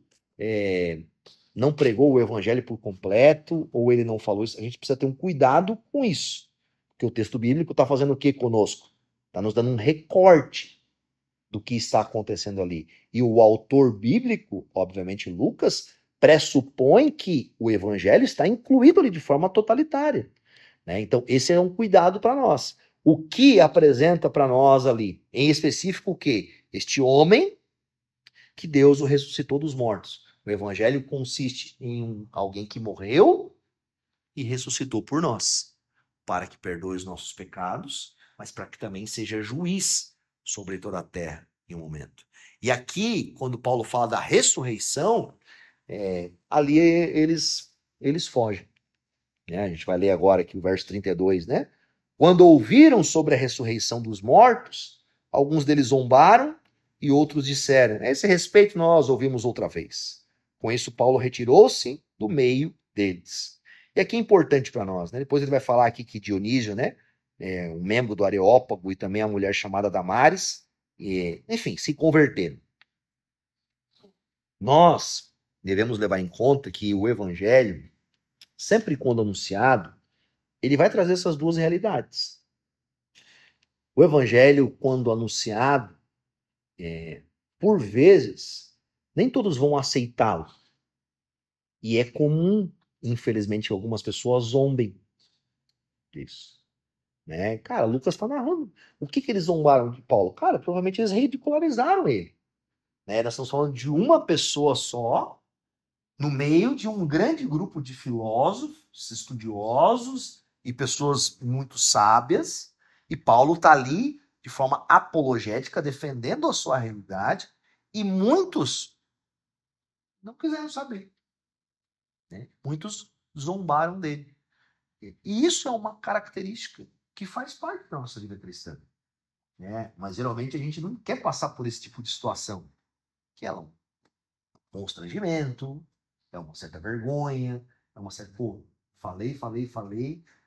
não pregou o evangelho por completo, ou ele não falou isso. A gente precisa ter um cuidado com isso. Porque o texto bíblico está fazendo o que conosco? Está nos dando um recorte do que está acontecendo ali. E o autor bíblico, obviamente Lucas, pressupõe que o evangelho está incluído ali de forma totalitária. Então, esse é um cuidado para nós. O que apresenta para nós ali? Em específico, o quê? Este homem que Deus o ressuscitou dos mortos. O evangelho consiste em alguém que morreu e ressuscitou por nós, para que perdoe os nossos pecados, mas para que também seja juiz sobre toda a terra em um momento. E aqui, quando Paulo fala da ressurreição, ali eles fogem. né? A gente vai ler agora aqui o verso 32, né? Quando ouviram sobre a ressurreição dos mortos, alguns deles zombaram e outros disseram: "A esse respeito nós ouvimos outra vez." Com isso, Paulo retirou-se do meio deles. E aqui é importante para nós, né? Depois ele vai falar aqui que Dionísio, né? Um membro do Areópago e também a mulher chamada Damares, enfim, se converteram. Nós devemos levar em conta que o evangelho, sempre quando anunciado, ele vai trazer essas duas realidades. O evangelho, quando anunciado, por vezes, nem todos vão aceitá-lo. E é comum, infelizmente, que algumas pessoas zombem disso. Né? Cara, Lucas está narrando. O que eles zombaram de Paulo? Cara, provavelmente eles ridicularizaram ele. Né? Nós estamos falando de uma pessoa só, no meio de um grande grupo de filósofos, estudiosos e pessoas muito sábias. E Paulo está ali de forma apologética, defendendo a sua realidade, e muitos não quiseram saber. Né? Muitos zombaram dele. E isso é uma característica que faz parte da nossa vida cristã. Né? Mas geralmente a gente não quer passar por esse tipo de situação, que é um constrangimento, é uma certa vergonha, é uma certa, pô, falei,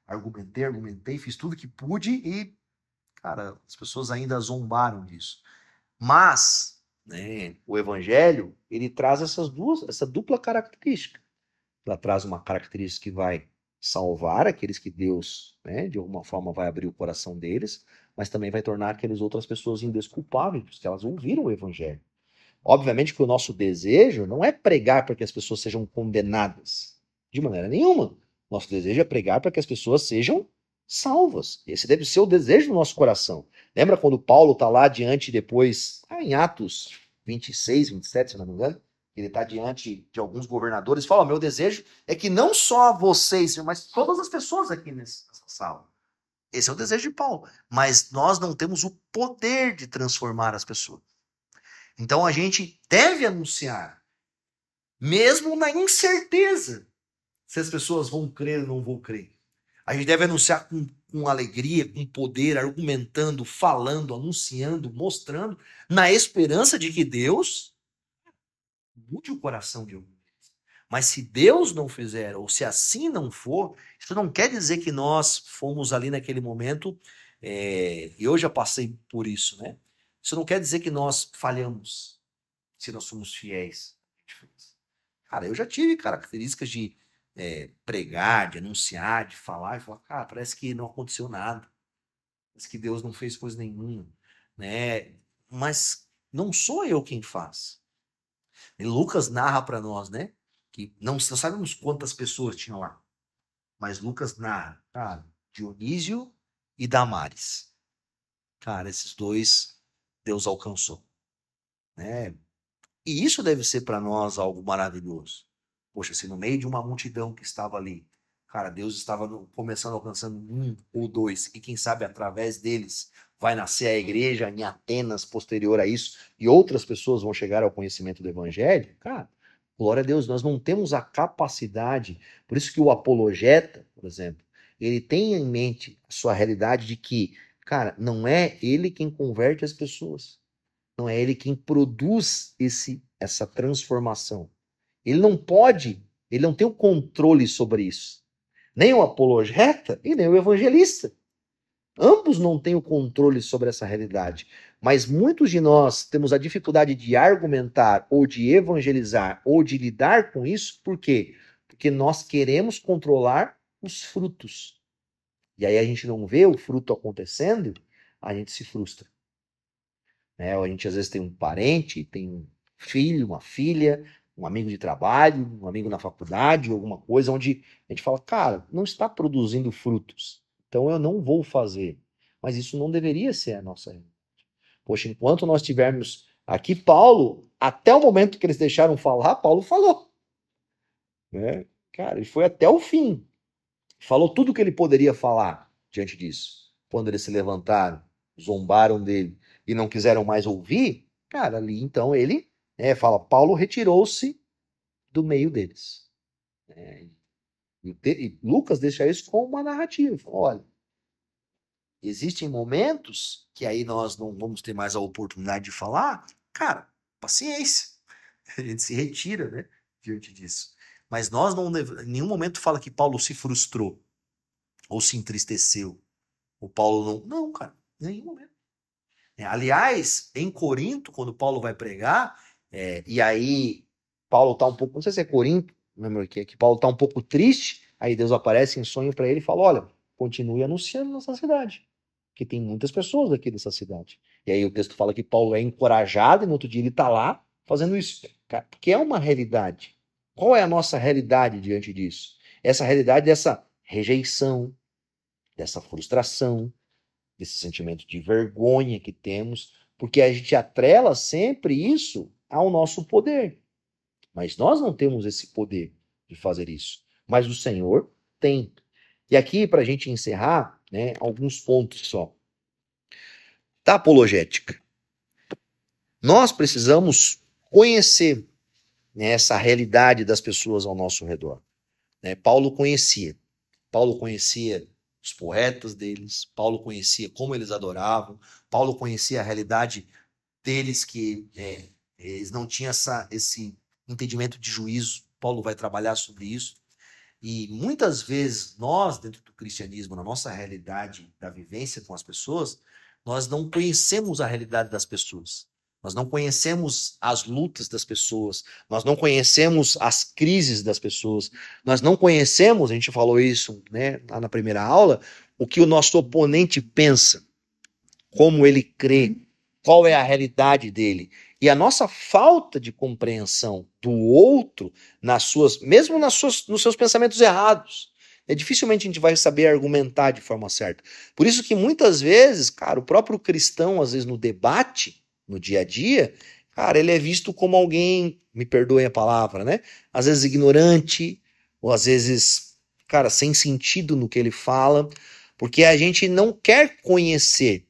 argumentei, fiz tudo que pude e, cara, as pessoas ainda zombaram disso. Mas, né, o evangelho, ele traz essa dupla característica. Ela traz uma característica que vai salvar aqueles que Deus, né, de alguma forma vai abrir o coração deles, mas também vai tornar aquelas outras pessoas indesculpáveis, porque elas ouviram o evangelho. Obviamente que o nosso desejo não é pregar para que as pessoas sejam condenadas, de maneira nenhuma. Nosso desejo é pregar para que as pessoas sejam salvas. Esse deve ser o desejo do nosso coração. Lembra quando Paulo está lá diante, depois, em Atos 26, 27, se não me engano, ele está diante de alguns governadores e fala: meu desejo é que não só vocês, mas todas as pessoas aqui nessa sala. Esse é o desejo de Paulo. Mas nós não temos o poder de transformar as pessoas. Então a gente deve anunciar, mesmo na incerteza se as pessoas vão crer ou não vão crer. A gente deve anunciar com alegria, com poder, argumentando, falando, anunciando, mostrando, na esperança de que Deus mude o coração de alguém. Mas se Deus não fizer, ou se assim não for, isso não quer dizer que nós fomos ali naquele momento, e eu já passei por isso, né? Isso não quer dizer que nós falhamos, se nós somos fiéis. Cara, eu já tive características de pregar, de anunciar, de falar, e falar, cara, parece que não aconteceu nada. Parece que Deus não fez coisa nenhuma, né? Mas não sou eu quem faz. E Lucas narra para nós, né? Que não sabemos quantas pessoas tinham lá, mas Lucas narra, cara, Dionísio e Damares. Cara, esses dois Deus alcançou, né? E isso deve ser para nós algo maravilhoso. Poxa, se no meio de uma multidão que estava ali, cara, Deus estava começando alcançando um ou dois, e quem sabe através deles vai nascer a igreja em Atenas posterior a isso, e outras pessoas vão chegar ao conhecimento do evangelho, cara, glória a Deus, nós não temos a capacidade, por isso que o apologeta, por exemplo, ele tem em mente a sua realidade de que, cara, não é ele quem converte as pessoas. Não é ele quem produz essa transformação. Ele não pode, ele não tem o controle sobre isso. Nem o apologeta e nem o evangelista. Ambos não têm o controle sobre essa realidade. Mas muitos de nós temos a dificuldade de argumentar, ou de evangelizar, ou de lidar com isso. Por quê? Porque nós queremos controlar os frutos. E aí a gente não vê o fruto acontecendo, a gente se frustra. Né? A gente às vezes tem um parente, tem um filho, uma filha, um amigo de trabalho, um amigo na faculdade, alguma coisa onde a gente fala, cara, não está produzindo frutos, então eu não vou fazer. Mas isso não deveria ser a nossa realidade. Poxa, enquanto nós tivermos aqui Paulo, até o momento que eles deixaram falar, Paulo falou. Né? Cara, ele foi até o fim. Falou tudo o que ele poderia falar diante disso. Quando eles se levantaram, zombaram dele e não quiseram mais ouvir, cara, ali então ele fala, Paulo retirou-se do meio deles. E Lucas deixa isso como uma narrativa. Olha, existem momentos que aí nós não vamos ter mais a oportunidade de falar. Cara, paciência. A gente se retira, né, diante disso. Mas nós não, em nenhum momento fala que Paulo se frustrou ou se entristeceu. O Paulo não, cara, em nenhum momento. Aliás, em Corinto, quando Paulo vai pregar, e aí Paulo tá um pouco, não sei se é Corinto, lembra que Paulo tá um pouco triste, aí Deus aparece em sonho para ele e fala: olha, continue anunciando nessa cidade, que tem muitas pessoas aqui dessa cidade. E aí o texto fala que Paulo é encorajado e no outro dia ele tá lá fazendo isso, porque é uma realidade. Qual é a nossa realidade diante disso? Essa realidade dessa rejeição, dessa frustração, desse sentimento de vergonha que temos, porque a gente atrela sempre isso ao nosso poder. Mas nós não temos esse poder de fazer isso. Mas o Senhor tem. E aqui, para a gente encerrar, né, alguns pontos só. Da apologética. Nós precisamos conhecer, né, essa realidade das pessoas ao nosso redor. Né? Paulo conhecia. Paulo conhecia os poetas deles, Paulo conhecia como eles adoravam, Paulo conhecia a realidade deles que eles não tinham esse entendimento de juízo. Paulo vai trabalhar sobre isso. E muitas vezes nós, dentro do cristianismo, na nossa realidade da vivência com as pessoas, nós não conhecemos a realidade das pessoas. Nós não conhecemos as lutas das pessoas, nós não conhecemos as crises das pessoas, nós não conhecemos, a gente falou isso, né, lá na primeira aula, o que o nosso oponente pensa, como ele crê, qual é a realidade dele. E a nossa falta de compreensão do outro, mesmo nos seus pensamentos errados, dificilmente a gente vai saber argumentar de forma certa. Por isso que muitas vezes, cara, o próprio cristão, às vezes no debate, no dia a dia, cara, ele é visto como alguém, me perdoem a palavra, né? Às vezes ignorante, ou às vezes, cara, sem sentido no que ele fala, porque a gente não quer conhecer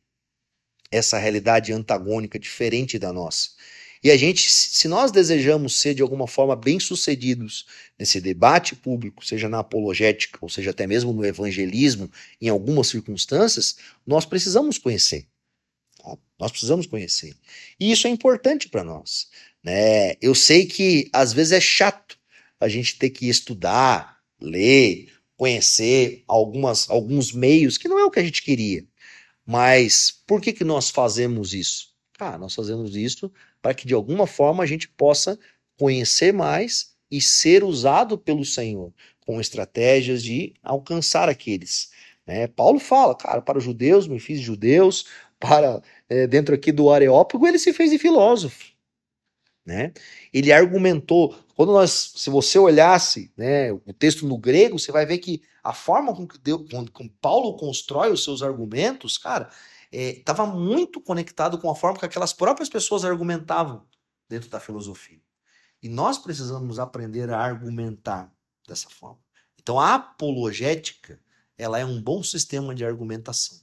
essa realidade antagônica, diferente da nossa. E a gente, se nós desejamos ser de alguma forma bem-sucedidos nesse debate público, seja na apologética, ou seja até mesmo no evangelismo, em algumas circunstâncias, nós precisamos conhecer. Tá? Nós precisamos conhecer. E isso é importante para nós. Né? Eu sei que às vezes é chato a gente ter que estudar, ler, conhecer alguns meios que não é o que a gente queria. Mas por que nós fazemos isso? Nós fazemos isso para que de alguma forma a gente possa conhecer mais e ser usado pelo Senhor com estratégias de alcançar aqueles. Né? Paulo fala, cara, para os judeus me fiz judeus, para dentro aqui do Areópago ele se fez de filósofo. Né? Ele argumentou. Se você olhasse, né, o texto no grego, você vai ver que a forma com Paulo constrói os seus argumentos, cara, estava muito conectado com a forma que aquelas próprias pessoas argumentavam dentro da filosofia. E nós precisamos aprender a argumentar dessa forma. Então, a apologética, ela é um bom sistema de argumentação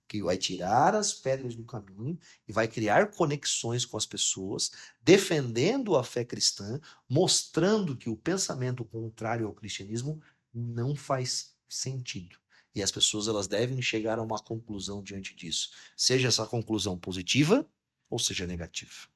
que vai tirar as pedras do caminho e vai criar conexões com as pessoas, defendendo a fé cristã, mostrando que o pensamento contrário ao cristianismo não faz sentido. E as pessoas elas devem chegar a uma conclusão diante disso, seja essa conclusão positiva ou seja negativa.